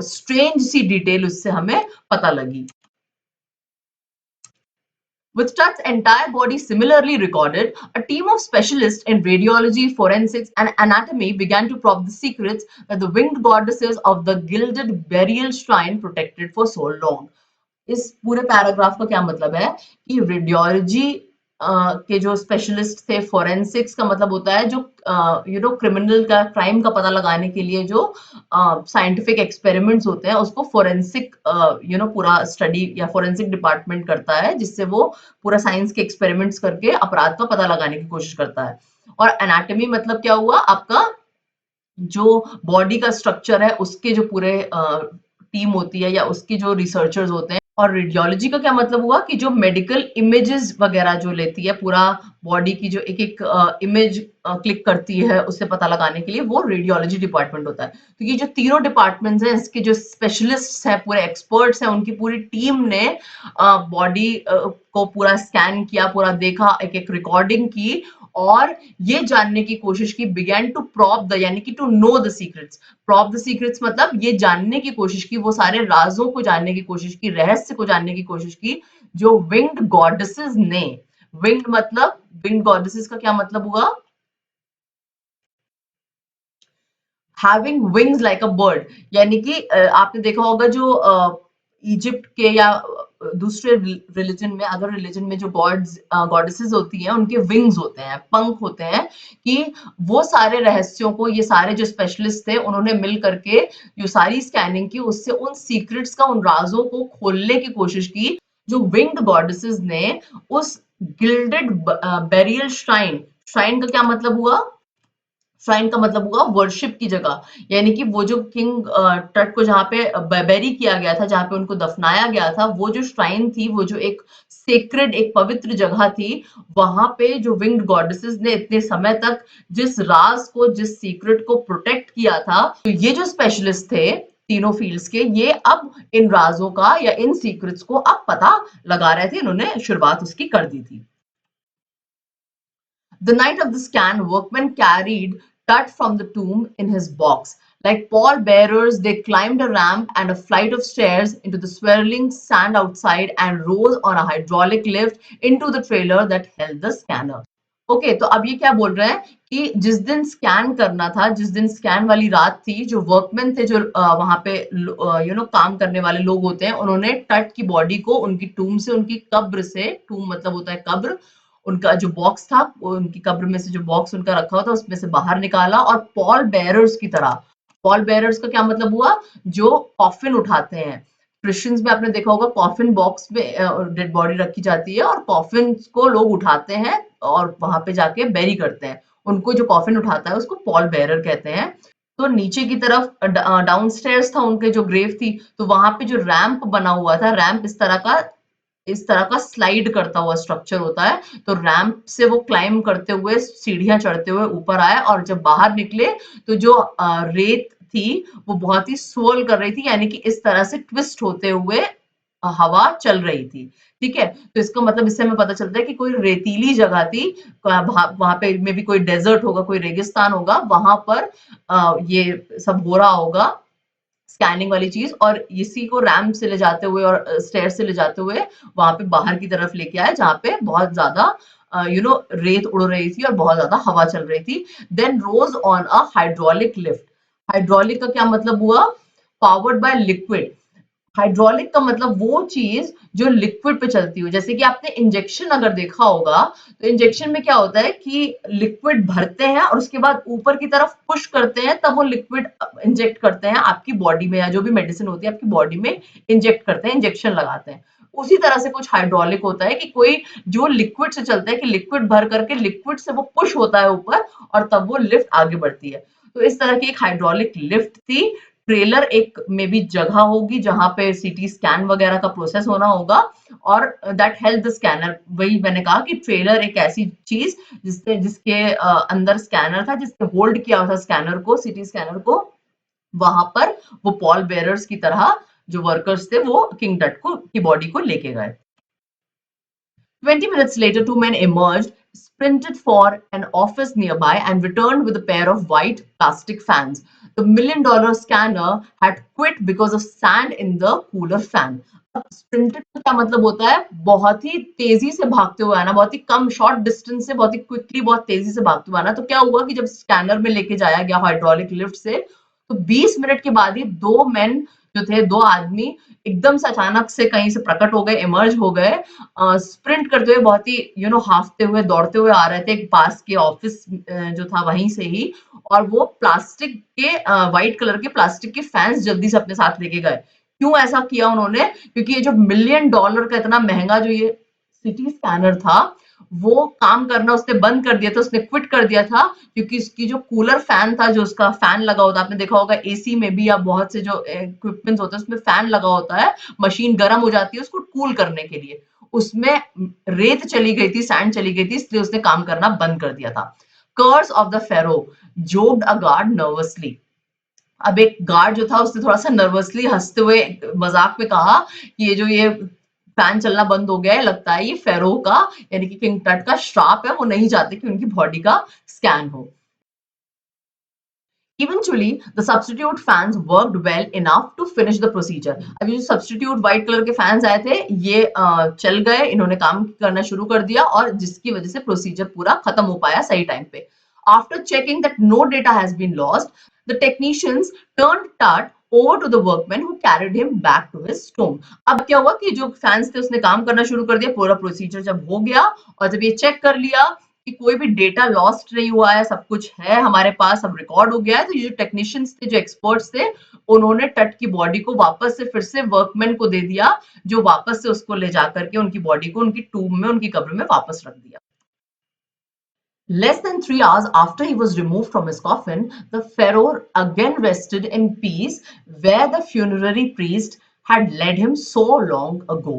S1: स्ट्रेंज सी डिटेल उससे हमें पता लगी। With Tutt's entire body similarly recorded, a team of specialists in radiology, forensics, and anatomy began to probe the secrets that the winged goddesses of the gilded burial shrine protected for so long. इस पूरे पैराग्राफ का क्या मतलब है कि रेडियोलॉजी के जो स्पेशलिस्ट थे, फोरेंसिक्स का मतलब होता है जो क्रिमिनल का, क्राइम का पता लगाने के लिए जो साइंटिफिक एक्सपेरिमेंट्स होते हैं, उसको फोरेंसिक पूरा स्टडी या फोरेंसिक डिपार्टमेंट करता है, जिससे वो पूरा साइंस के एक्सपेरिमेंट्स करके अपराध का पता लगाने की कोशिश करता है। और एनाटॉमी मतलब क्या हुआ? आपका जो बॉडी का स्ट्रक्चर है उसके जो पूरे टीम होती है या उसकी जो रिसर्चर्स होते हैं। और रेडियोलॉजी का क्या मतलब हुआ कि जो मेडिकल इमेजेस वगैरह जो लेती है, पूरा बॉडी की जो एक एक इमेज क्लिक करती है उससे पता लगाने के लिए, वो रेडियोलॉजी डिपार्टमेंट होता है। तो ये जो तीनों डिपार्टमेंट्स हैं, इसके जो स्पेशलिस्ट्स हैं, पूरे एक्सपर्ट्स हैं, उनकी पूरी टीम ने बॉडी को पूरा स्कैन किया, पूरा देखा, एक एक रिकॉर्डिंग की और ये जानने की कोशिश की, बिगैन टू प्रॉब द, यानी कि to know the secrets. Probe the secrets मतलब ये जानने की कोशिश की, वो सारे राजों को जानने की कोशिश की, रहस्य को जानने की कोशिश की जो विंग्ड गॉडेसेस ने। विंग्ड मतलब, विंग्ड गॉडेसेस का क्या मतलब हुआ? Having wings like a bird, यानी कि आपने देखा होगा जो इजिप्ट के या दूसरे रिलीजन में, अदर रिलीजन में जो गॉड्स गॉडेसेस होती हैं, उनके विंग्स होते हैं, पंख होते हैं, कि वो सारे रहस्यों को, ये सारे जो स्पेशलिस्ट थे उन्होंने मिल करके जो सारी स्कैनिंग की, उससे उन सीक्रेट्स का, उन राजों को खोलने की कोशिश की जो विंग्ड गॉडेसेस ने उस गिल्डेड बेरियल श्राइन। श्राइन का क्या मतलब हुआ? श्राइन का मतलब हुआ वर्शिप की जगह, यानी कि वो जो किंग टट को जहाँ पे बेरी किया गया था, जहाँ पे उनको दफनाया गया था, वो जो श्राइन थी, वो जो एक सेक्रेड, एक पवित्र जगह थी, वहां पे जो विंग्ड गॉडेसेस ने इतने समय तक जिस राज को, जिस सीक्रेट को प्रोटेक्ट किया था, तो ये जो स्पेशलिस्ट थे तीनों फील्ड्स के, ये अब इन राजों का या इन सीक्रेट्स को अब पता लगा रहे थे, इन्होंने शुरुआत उसकी कर दी थी। The night of the scan, workmen carried Tut from the tomb in his box. Like pallbearers, they climbed a ramp and a flight of stairs into the swirling sand outside and rose on a hydraulic lift into the trailer that held the scanner. Okay, तो अब ये क्या बोल रहे हैं कि जिस दिन स्कैन करना था, जिस दिन स्कैन वाली रात थी, जो वर्कमैन थे, जो वहां पे काम करने वाले लोग होते हैं, उन्होंने टट की बॉडी को उनकी टूम से, उनकी कब्र से, टूम मतलब होता है कब्र, उनका जो बॉक्स था, उनकी कब्र में से जो बॉक्स उनका रखा हुआ था उसमें से बाहर निकाला और पॉल बेरर्स की तरह। पॉल बेरर्स का क्या मतलब हुआ? जो कॉफिन उठाते हैं। क्रिश्चियंस में आपने देखा होगा कॉफिन बॉक्स में डेड बॉडी रखी जाती है और कॉफिन को लोग उठाते हैं और वहां पे जाके बेरी करते हैं। उनको जो कॉफिन उठाता है उसको पॉल बेरर कहते हैं। तो नीचे की तरफ डाउन स्टेयर्स था उनके जो ग्रेव थी, तो वहां पे जो रैंप बना हुआ था, रैंप इस तरह का स्लाइड करता हुआ स्ट्रक्चर होता है। तो रैंप से वो क्लाइम करते हुए, सीढ़ियां चढ़ते हुए ऊपर आए और जब बाहर निकले तो जो रेत थी वो बहुत ही स्वर्ल कर रही थी, यानी कि इस तरह से ट्विस्ट होते हुए हवा चल रही थी। ठीक है, तो इसका मतलब इससे हमें पता चलता है कि कोई रेतीली जगह थी, वहां पे में भी कोई डेजर्ट होगा, कोई रेगिस्तान होगा, वहां पर ये सब हो रहा होगा, स्कैनिंग वाली चीज। और इसी को रैंप से ले जाते हुए और स्टेयर से ले जाते हुए वहां पे बाहर की तरफ लेके आए, जहां पे बहुत ज्यादा रेत उड़ रही थी और बहुत ज्यादा हवा चल रही थी। Then rose on a hydraulic lift. Hydraulic का क्या मतलब हुआ? Powered by liquid. हाइड्रोलिक का मतलब वो चीज जो लिक्विड पे चलती हो, जैसे कि आपने इंजेक्शन अगर देखा होगा, तो इंजेक्शन में क्या होता है कि लिक्विड भरते हैं और उसके बाद ऊपर की तरफ पुश करते हैं, तब वो लिक्विड इंजेक्ट करते हैं आपकी बॉडी में, या जो भी मेडिसिन होती है आपकी बॉडी में इंजेक्ट करते हैं, इंजेक्शन लगाते हैं। उसी तरह से कुछ हाइड्रोलिक होता है कि कोई जो लिक्विड से चलता है, कि लिक्विड भर करके लिक्विड से वो पुश होता है ऊपर और तब वो लिफ्ट आगे बढ़ती है। तो इस तरह की एक हाइड्रोलिक लिफ्ट थी। ट्रेलर एक मे बी जगह होगी जहां पे सीटी स्कैन वगैरह का प्रोसेस होना होगा, और दैट हेल्प द स्कैनर। वही मैंने कहा कि ट्रेलर एक ऐसी चीज जिसके अंदर स्कैनर था, जिसने होल्ड किया हुआ था स्कैनर को, सीटी स्कैनर को, वहां पर वो पॉल बेरर्स की तरह जो वर्कर्स थे वो किंग टट को की बॉडी को लेके गए। 20 minutes later, two men emerged, sprinted for an office nearby, and returned with a pair of white plastic fans. The $1 million scanner had quit because of sand in the cooler fan. अब स्प्रिंटेड का क्या मतलब होता है? बहुत ही तेजी से भागते हुए आना, बहुत ही कम शॉर्ट डिस्टेंस से बहुत ही क्विकली, बहुत तेजी से भागते हुए आना। तो क्या हुआ कि जब स्कैनर में लेके जाया गया हाइड्रोलिक लिफ्ट से, तो 20 मिनट के बाद ही दो मैन जो थे, दो आदमी एकदम से अचानक से कहीं से प्रकट हो गए, इमर्ज हो गए, स्प्रिंट करते हुए, बहुत ही हाफते हुए, दौड़ते हुए आ रहे थे एक पास के ऑफिस जो था वहीं से ही। और वो प्लास्टिक के व्हाइट कलर के प्लास्टिक के फैंस जल्दी से अपने साथ लेके गए। क्यों ऐसा किया उन्होंने? क्योंकि ये जो $1 million का इतना महंगा जो ये सिटी स्कैनर था, वो काम करना उसने बंद कर दिया था, उसने क्विट कर दिया था, क्योंकि उसकी जो कूलर फैन था, जो उसका फैन लगा होता है, आपने देखा होगा एसी में भी या बहुत से जो इक्विपमेंट्स होते हैं उसमें फैन लगा होता है, मशीन गर्म हो जाती है उसको कूल करने के लिए, उसमें रेत चली गई थी, सैंड चली गई थी, इसलिए उसने काम करना बंद कर दिया था। Curse of the pharaoh joked a guard nervously. अब एक गार्ड जो था उसने थोड़ा सा नर्वसली हंसते हुए मजाक में कहा कि ये फैन चलना बंद हो गया है, लगता है ये फेरो का, यानी कि किंग टट का श्राप है, वो नहीं चाहते कि उनकी बॉडी का स्कैन हो। Eventually, the substitute fans worked well enough to finish the procedure. अब ये जो substitute white color के fans आए थे, ये चल गए, इन्होंने काम करना शुरू कर दिया, और जिसकी वजह से प्रोसीजर पूरा खत्म हो पाया सही टाइम पे। After checking that no data has been lost, the technicians turned Tart over to the workman who carried him back to his tomb. अब क्या हुआ कि जो फैंस थे उसने काम करना शुरू कर दिया, पूरा प्रोसीजर जब हो गया और जब ये चेक कर लिया कि कोई भी डेटा लॉस्ट नहीं हुआ है, सब कुछ है हमारे पास, सब रिकॉर्ड हो गया है, तो ये जो टेक्नीशियंस थे, जो एक्सपर्ट्स थे, उन्होंने टट की बॉडी को वापस से फिर से वर्कमैन को दे दिया, जो वापस से उसको ले जाकर के उनकी बॉडी को उनकी टूम में, उनकी कब्र में वापस रख दिया। Less than 3 hours after he was removed from his coffin, the pharaoh again rested in peace where the funerary priest had led him so long ago.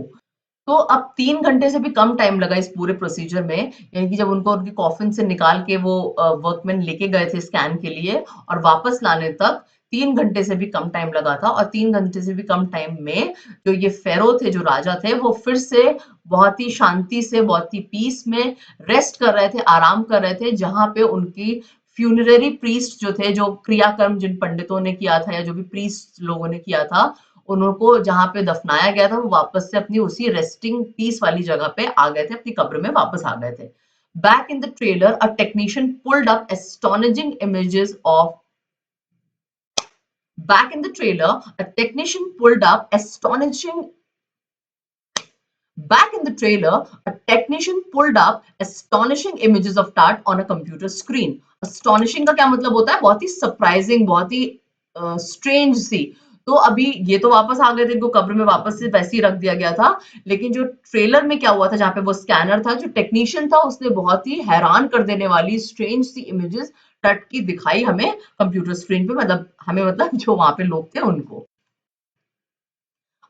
S1: तो अब 3 घंटे से भी कम टाइम लगा इस पूरे प्रोसीजर में, यानी कि जब उनको उनकी कॉफिन से निकाल के वो वर्कमैन लेके गए थे स्कैन के लिए और वापस लाने तक 3 घंटे से भी कम टाइम लगा था। और 3 घंटे से भी कम टाइम में जो ये फेरो थे, जो राजा थे, वो फिर से बहुत ही शांति से, बहुत ही पीस में रेस्ट कर रहे थे, आराम कर रहे थे, जहां पे उनकी फ्यूनररी प्रीस्ट जो थे, जो क्रियाकर्म जिन पंडितों ने किया था या जो भी प्रीस्ट लोगों ने किया था, उनको जहां पे दफनाया गया था, वो वापस से अपनी उसी रेस्टिंग पीस वाली जगह पे आ गए थे, अपनी कब्र में वापस आ गए थे। Back in the trailer, a technician pulled up astonishing images of Back in the trailer, a technician pulled up astonishing Back in the trailer, a technician pulled up astonishing images of Tart on a computer screen. Astonishing का क्या मतलब होता है? बहुत ही सरप्राइजिंग, बहुत ही स्ट्रेंज सी। तो अभी ये तो वापस आ गए थे, इनको कब्र में वापस से वैसे ही रख दिया गया था, लेकिन जो ट्रेलर में क्या हुआ था, जहाँ पे वो स्कैनर था, जो टेक्नीशियन था, उसने बहुत ही हैरान कर देने वाली स्ट्रेंज सी इमेजेस टट की दिखाई हमें कंप्यूटर स्क्रीन पे, मतलब हमें, मतलब जो वहां पे लोग थे उनको।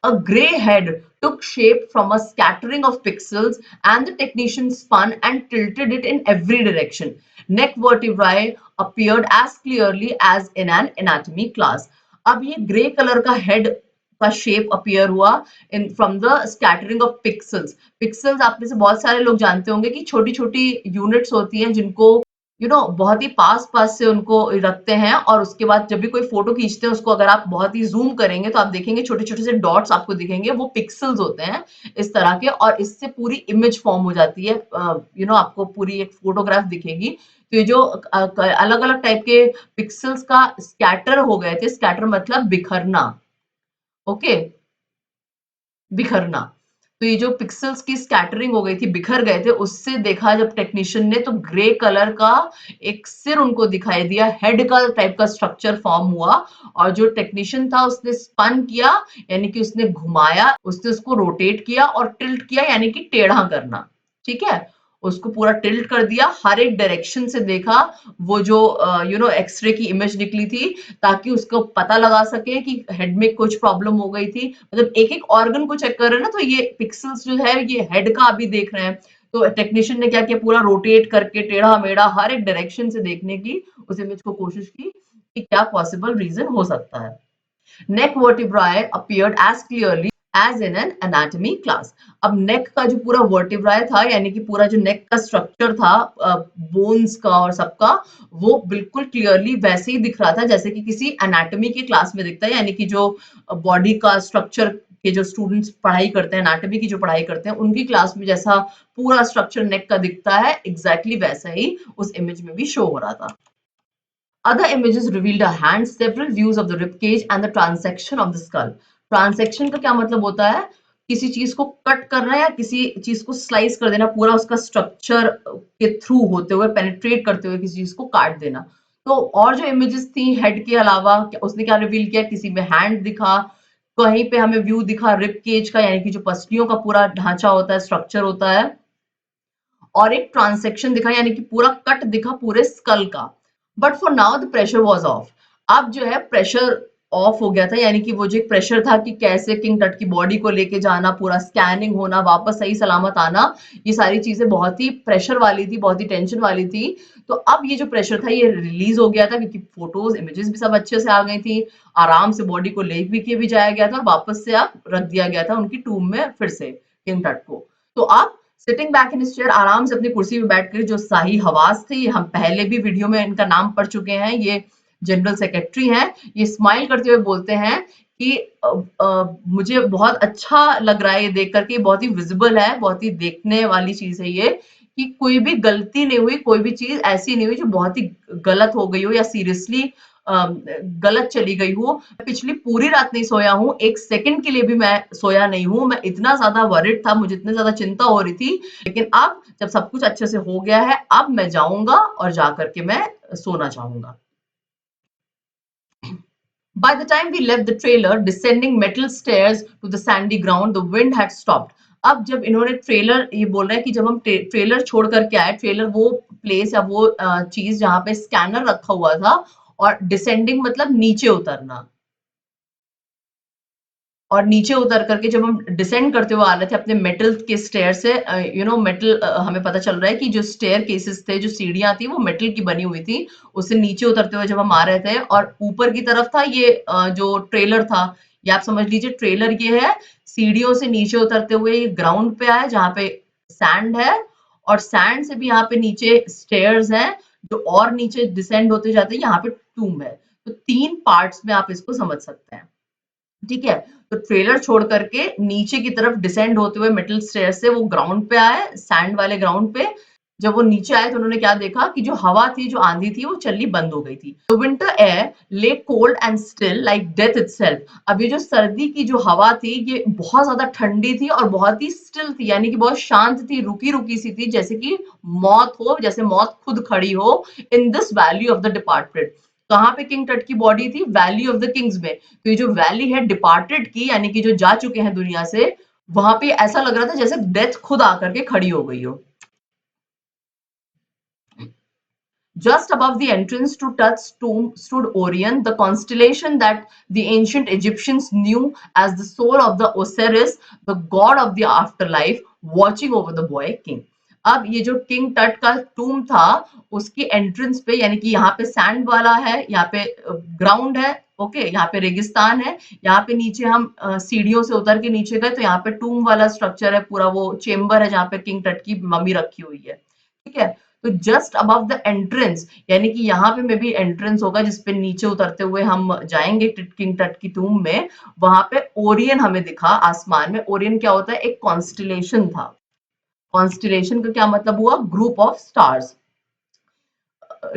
S1: A grey head took shape from a scattering of pixels, and the technician spun and tilted it in every direction. Neck vertebrae appeared as clearly as in an anatomy class. अब ये ग्रे कलर का हेड का शेप अपीयर हुआ in from the scattering of pixels. Pixels आप में से बहुत सारे लोग जानते होंगे कि छोटी छोटी यूनिट्स होती हैं, जिनको बहुत ही पास पास से उनको रखते हैं, और उसके बाद जब भी कोई फोटो खींचते हैं उसको अगर आप बहुत ही जूम करेंगे तो आप देखेंगे छोटे छोटे से डॉट्स आपको दिखेंगे, वो पिक्सल्स होते हैं इस तरह के, और इससे पूरी इमेज फॉर्म हो जाती है, आपको पूरी एक फोटोग्राफ दिखेगी। तो ये जो अलग अलग टाइप के पिक्सल्स का स्कैटर हो गए थे, स्कैटर मतलब बिखरना, ओके। बिखरना। तो ये जो पिक्सेल्स की स्कैटरिंग हो गई थी, बिखर गए थे, उससे देखा जब टेक्नीशियन ने तो ग्रे कलर का एक सिर उनको दिखाई दिया, हेड का टाइप का स्ट्रक्चर फॉर्म हुआ और जो टेक्नीशियन था उसने स्पन किया, यानी कि उसने घुमाया, उसने उसको रोटेट किया और टिल्ट किया, यानी कि टेढ़ा करना। ठीक है, उसको पूरा टिल्ट कर दिया, हर एक डायरेक्शन से देखा, वो जो एक्सरे की इमेज निकली थी, ताकि उसको पता लगा सके कि हेड में कुछ प्रॉब्लम हो गई थी। मतलब एक एक ऑर्गन को चेक कर रहे हैं ना, तो ये पिक्सेल्स जो है ये हेड का अभी देख रहे हैं। तो टेक्नीशियन ने क्या किया, पूरा रोटेट करके टेढ़ा मेढ़ा हर एक डायरेक्शन से देखने की उस इमेज को कोशिश की कि क्या पॉसिबल रीजन हो सकता है। Neck vertebrae appeared as clearly as in an anatomy class. अब नेक का जो पूरा वर्टिब्राय था, यानी कि पूरा जो नेक का स्ट्रक्चर था बोन्स का और सबका, वो बिल्कुल क्लियरली वैसे ही दिख रहा था जैसे कि किसी एनाटॉमी की क्लास में दिखता है, यानी कि जो बॉडी का स्ट्रक्चर के जो स्टूडेंट्स पढ़ाई करते हैं, एनाटॉमी की जो पढ़ाई करते हैं, उनकी क्लास में जैसा पूरा स्ट्रक्चर नेक का दिखता है, एग्जैक्टली वैसा ही उस इमेज में भी शो हो रहा था। Other images revealed a hand, several views of the rib cage and the transection of the skull. Transection का क्या मतलब होता है? किसी चीज को कट करना या किसी चीज को स्लाइस कर देना, पूरा उसका स्ट्रक्चर के थ्रू होते हुए, पेनिट्रेट करते हुए किसी चीज को काट देना। तो और जो इमेजेस थी हेड के अलावा, उसने क्या रिवील किया? किसी में हैंड दिखा, कहीं पे हमें व्यू दिखा रिब केज का, यानी कि जो पसलियों का पूरा ढांचा होता है, स्ट्रक्चर होता है, और एक ट्रांसेक्शन दिखा, यानी कि पूरा कट दिखा पूरे स्कल का। But for now the pressure was of. अब जो है प्रेशर ऑफ हो गया था, यानी कि वो जो एक प्रेशर था कि कैसे किंग टट की बॉडी को लेके जाना, पूरा स्कैनिंग होना, वापस सही सलामत आना, ये सारी चीजें बहुत ही प्रेशर वाली थी, बहुत ही टेंशन वाली थी। तो अब ये जो प्रेशर था ये रिलीज हो गया था, क्योंकि फोटोज इमेजेस भी सब अच्छे से आ गई थी, आराम से बॉडी को ले भी जाया गया था और वापस से अब रख दिया गया था उनकी टूम में फिर से किंग टट को। तो अब सिटिंग बैक इन चेयर, आराम से अपनी कुर्सी में बैठकर, जो शाही हवास थे, हम पहले भी वीडियो में इनका नाम पढ़ चुके हैं, ये जनरल सेक्रेटरी हैं, ये स्माइल करते हुए बोलते हैं कि मुझे बहुत अच्छा लग रहा है ये देख करके, बहुत ही विजिबल है, बहुत ही देखने वाली चीज है ये, कि कोई भी गलती नहीं हुई, कोई भी चीज ऐसी नहीं हुई जो बहुत ही गलत हो गई हो या सीरियसली गलत चली गई हो। पिछली पूरी रात नहीं सोया हूँ, एक सेकंड के लिए भी मैं सोया नहीं हूँ, मैं इतना ज्यादा वरिड था, मुझे इतनी ज्यादा चिंता हो रही थी, लेकिन अब जब सब कुछ अच्छे से हो गया है, अब मैं जाऊंगा और जाकर के मैं सोना चाहूंगा। By the time we left the trailer, descending metal stairs to the sandy ground, the wind had stopped. अब जब इन्होंने ट्रेलर, ये बोल रहे हैं कि जब हम ट्रेलर छोड़ करके आए, ट्रेलर वो प्लेस या वो चीज जहां पे स्कैनर रखा हुआ था, और डिसेंडिंग मतलब नीचे उतरना, और नीचे उतर करके जब हम डिसेंड करते हुए आ रहे थे अपने मेटल के स्टेयर से, मेटल, हमें पता चल रहा है कि जो स्टेयर केसेस थे, जो सीढ़ियां थी, वो मेटल की बनी हुई थी, उससे नीचे उतरते हुए जब हम आ रहे थे, और ऊपर की तरफ था ये जो ट्रेलर था, ये आप समझ लीजिए ट्रेलर ये है, सीढ़ियों से नीचे उतरते हुए ये ग्राउंड पे आए जहाँ पे सैंड है, और सैंड से भी यहाँ पे नीचे स्टेयर्स हैं, जो और नीचे डिसेंड होते जाते हैं, यहाँ पे टूम है। तो 3 पार्ट्स में आप इसको समझ सकते हैं। ठीक है, तो ट्रेलर छोड़ करके नीचे की तरफ डिसेंड होते हुए मेटल स्टेयर से वो ग्राउंड पे आए, सैंड वाले ग्राउंड पे। जब वो नीचे आए तो उन्होंने क्या देखा कि जो हवा थी, जो आंधी थी, वो चलनी बंद हो गई थी। तो विंटर एयर ले cold and still like death itself. अब ये जो सर्दी की जो हवा थी, ये बहुत ज्यादा ठंडी थी और बहुत ही स्टिल थी, यानी कि बहुत शांत थी, रुकी रुकी सी थी, जैसे कि मौत हो, जैसे मौत खुद खड़ी हो in this valley of the departed. कहाँ पे किंग टट की बॉडी थी? वैली ऑफ द किंग्स में। तो ये जो वैली है डिपार्टेड की, यानी कि जो जा चुके हैं दुनिया से, वहां पे ऐसा लग रहा था जैसे डेथ खुद आकर के खड़ी हो गई हो। Just above the entrance to Tut's tomb stood Orion, the constellation that the ancient Egyptians knew as the soul of the Osiris, the god of the afterlife, watching over the boy king. अब ये जो किंग टट का टूम था, उसकी एंट्रेंस पे, यानी कि यहाँ पे सैंड वाला है, यहाँ पे ग्राउंड है, ओके, यहाँ पे रेगिस्तान है, यहाँ पे नीचे हम सीढ़ियों से उतर के नीचे गए तो यहाँ पे टूम वाला स्ट्रक्चर है, पूरा वो चेम्बर है जहाँ पे किंग टट की मम्मी रखी हुई है। ठीक है, तो जस्ट अबव द एंट्रेंस, यानी कि यहाँ पे मे भी एंट्रेंस होगा जिसपे नीचे उतरते हुए हम जाएंगे किंग टट की टूम में, वहां पे ओरियन हमें दिखा आसमान में। ओरियन क्या होता है? एक कॉन्स्टिलेशन था। कॉन्स्टिलेशन का क्या मतलब हुआ? Group of stars.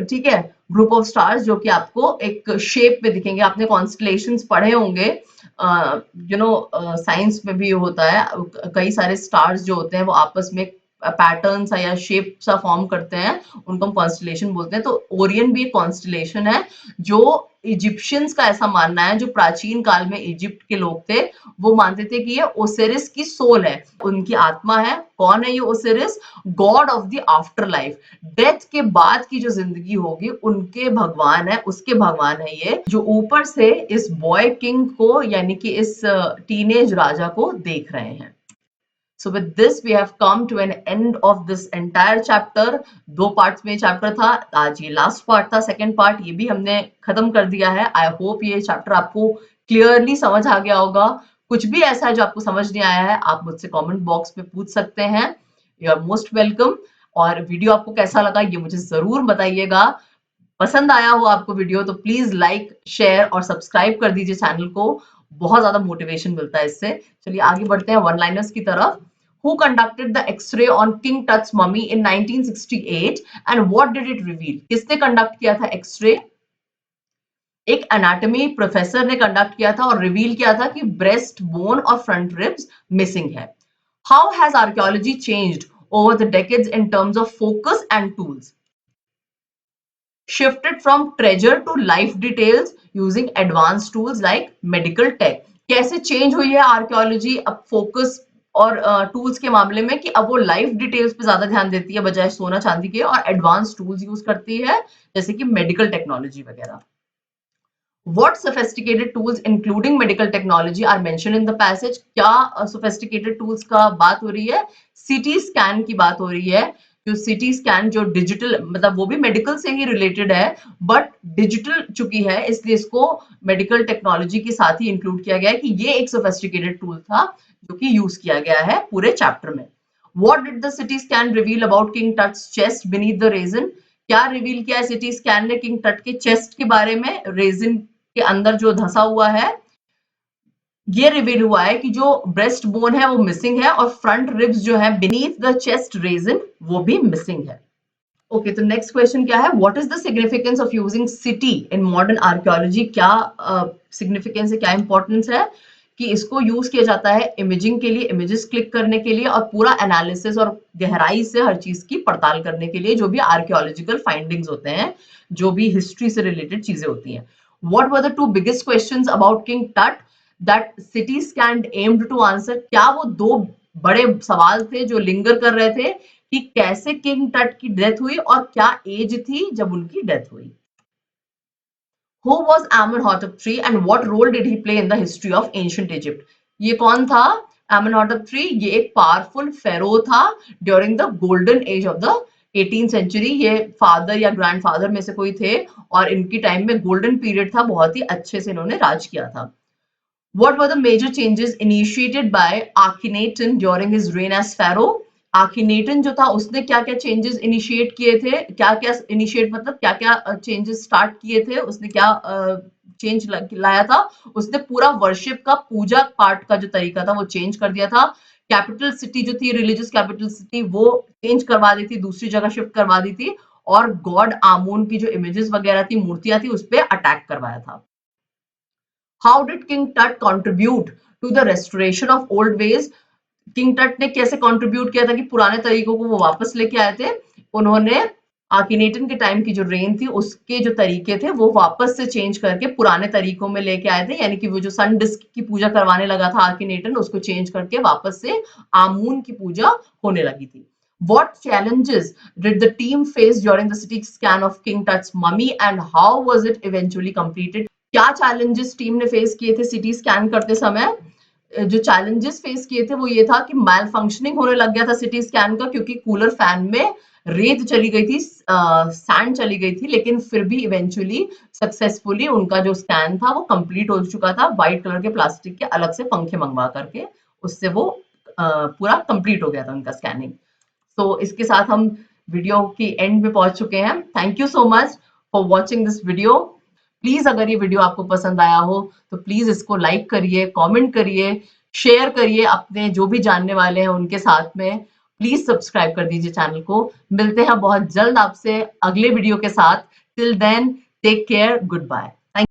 S1: ठीक है, ग्रुप ऑफ स्टार्स जो कि आपको एक शेप में दिखेंगे। आपने कॉन्स्टलेशंस पढ़े होंगे, साइंस में भी होता है, कई सारे स्टार्स जो होते हैं वो आपस में पैटर्न सा या शेप सा फॉर्म करते हैं, उनको हम कॉन्स्टलेशन बोलते हैं। तो ओरियन भी एक कॉन्स्टलेशन है, जो इजिप्शियंस का ऐसा मानना है, जो प्राचीन काल में इजिप्ट के लोग थे, वो मानते थे कि ये ओसिरिस की सोल है, उनकी आत्मा है। कौन है ये Osiris? God of the after life, death के बाद की जो जिंदगी होगी उनके भगवान है, उसके भगवान है ये, जो ऊपर से इस बॉय किंग को यानी कि इस टीनेज राजा को देख रहे हैं। So with this we have come to an end of this entire chapter. 2 parts में चैप्टर था, आज ये लास्ट पार्ट था, सेकंड पार्ट, ये भी हमने खत्म कर दिया है। आई होप ये चैप्टर आपको क्लियरली समझ आ गया होगा। कुछ भी ऐसा है जो आपको समझ नहीं आया है, आप मुझसे कमेंट बॉक्स में पूछ सकते हैं। You are most welcome. और वीडियो आपको कैसा लगा ये मुझे जरूर बताइएगा। पसंद आया हो आपको वीडियो तो प्लीज लाइक, शेयर और सब्सक्राइब कर दीजिए चैनल को, बहुत ज्यादा मोटिवेशन मिलता है इससे। चलिए आगे बढ़ते हैं वन लाइनर्स की तरफ। Who conducted the X-ray on King Tut's mummy in 1968 and what did it reveal? किसने कंडक्ट किया था एक्सरे? एक एनाटॉमी प्रोफेसर ने कंडक्ट किया था और रिवील किया था कि ब्रेस्ट बोन और फ्रंट रिब्स मिसिंग है। How has archaeology changed over the decades in terms of focus and tools? Shifted from treasure to life details using advanced tools like medical tech. कैसे चेंज हुई है आर्कियोलॉजी अब फोकस और टूल्स के मामले में कि अब वो लाइफ डिटेल्स पे ज्यादा ध्यान देती है बजाय सोना चांदी के, और एडवांस टूल्स यूज करती है जैसे कि मेडिकल टेक्नोलॉजी वगैरह। What sophisticated tools including medical technology are mentioned in the passage? क्या sophisticated tools का बात हो रही है? CT स्कैन की बात हो रही है। जो CT स्कैन जो डिजिटल, मतलब वो भी मेडिकल से ही रिलेटेड है बट डिजिटल चुकी है, इसलिए इसको मेडिकल टेक्नोलॉजी के साथ ही इंक्लूड किया गया है कि ये एक सोफिस्टिकेटेड टूल था जो कि यूज किया गया है पूरे चैप्टर में। What did the CT scan reveal about King Tut's chest beneath the raisin? क्या रिवील किया है सिटी स्कैन ने किंग टट के चेस्ट के बारे में? रेजिन के अंदर जो धंसा हुआ है, ये रिवील हुआ है कि जो ब्रेस्ट बोन है वो मिसिंग है और फ्रंट रिब्स जो है बीनीथ द चेस्ट रेजिन वो भी मिसिंग है। ओके, तो नेक्स्ट क्वेश्चन क्या है? What is the significance of using city in modern archaeology? क्या सिग्निफिकेंस है, क्या इंपॉर्टेंस है कि इसको यूज किया जाता है इमेजिंग के लिए, इमेजेस क्लिक करने के लिए और पूरा एनालिसिस और गहराई से हर चीज की पड़ताल करने के लिए, जो भी आर्कियोलॉजिकल फाइंडिंग्स होते हैं, जो भी हिस्ट्री से रिलेटेड चीजें होती हैं। What were the two biggest questions about King Tut that CT scan aimed to answer? क्या वो दो बड़े सवाल थे जो लिंगर कर रहे थे कि कैसे किंग टट की डेथ हुई और क्या एज थी जब उनकी डेथ हुई? Who was Amenhotep III and what role did he play in the history of ancient Egypt? ये कौन था? Amenhotep III ये एक पावरफुल फेरो था during the golden age of the 18th century. ये फादर या ग्रैंडफादर में से कोई थे और इनकी टाइम में गोल्डन पीरियड था, बहुत ही अच्छे से इन्होंने राज किया था। What were the major changes initiated by Akhenaten during his reign as pharaoh? आखिनेटन जो था उसने क्या क्या चेंजेस इनिशिएट किए थे? क्या क्या इनिशिएट मतलब क्या क्या चेंजेस स्टार्ट किए थे? उसने क्या चेंज लाया था? उसने पूरा वर्शिप का, पूजा पाठ का जो तरीका था वो चेंज कर दिया था। कैपिटल सिटी जो थी, रिलीजियस कैपिटल सिटी, वो चेंज करवा दी थी, दूसरी जगह शिफ्ट करवा दी थी और गॉड आमून की जो इमेजेस वगैरह थी, मूर्तियां थी, उस पर अटैक करवाया था। How did king Tut contribute to the restoration of old ways? King Tut ने कैसे कंट्रीब्यूट किया था कि पुराने तरीकों को वो वापस लेके आए थे? उन्होंने आकिनेटन के टाइम की जो रेन थी उसके जो तरीके थे वो वापस से चेंज करके पुराने तरीकों में लेके आए थे, यानी कि वो जो सन डिस्क की पूजा करवाने लगा था आकिनेटन, उसको चेंज करके वापस से आमून की पूजा होने लगी थी। What challenges did the team face during the CT scan of King Tut's mummy and how was it eventually completed? क्या challenges टीम ने फेस किए थे सिटी स्कैन करते समय? जो चैलेंजेस फेस किए थे वो ये था कि मैल फंक्शनिंग होने लग गया था सिटी स्कैन का, क्योंकि कूलर फैन में रेत चली गई थी, सैंड चली गई थी, लेकिन फिर भी इवेंचुअली सक्सेसफुली उनका जो स्कैन था वो कंप्लीट हो चुका था। व्हाइट कलर के प्लास्टिक के अलग से पंखे मंगवा करके उससे वो पूरा कंप्लीट हो गया था उनका स्कैनिंग। तो इसके साथ हम वीडियो की एंड में पहुंच चुके हैं। Thank you so much for watching this video. Please अगर ये वीडियो आपको पसंद आया हो तो प्लीज इसको लाइक करिए, कमेंट करिए, शेयर करिए अपने जो भी जानने वाले हैं उनके साथ में। प्लीज सब्सक्राइब कर दीजिए चैनल को। मिलते हैं बहुत जल्द आपसे अगले वीडियो के साथ। Till then take care, good bye.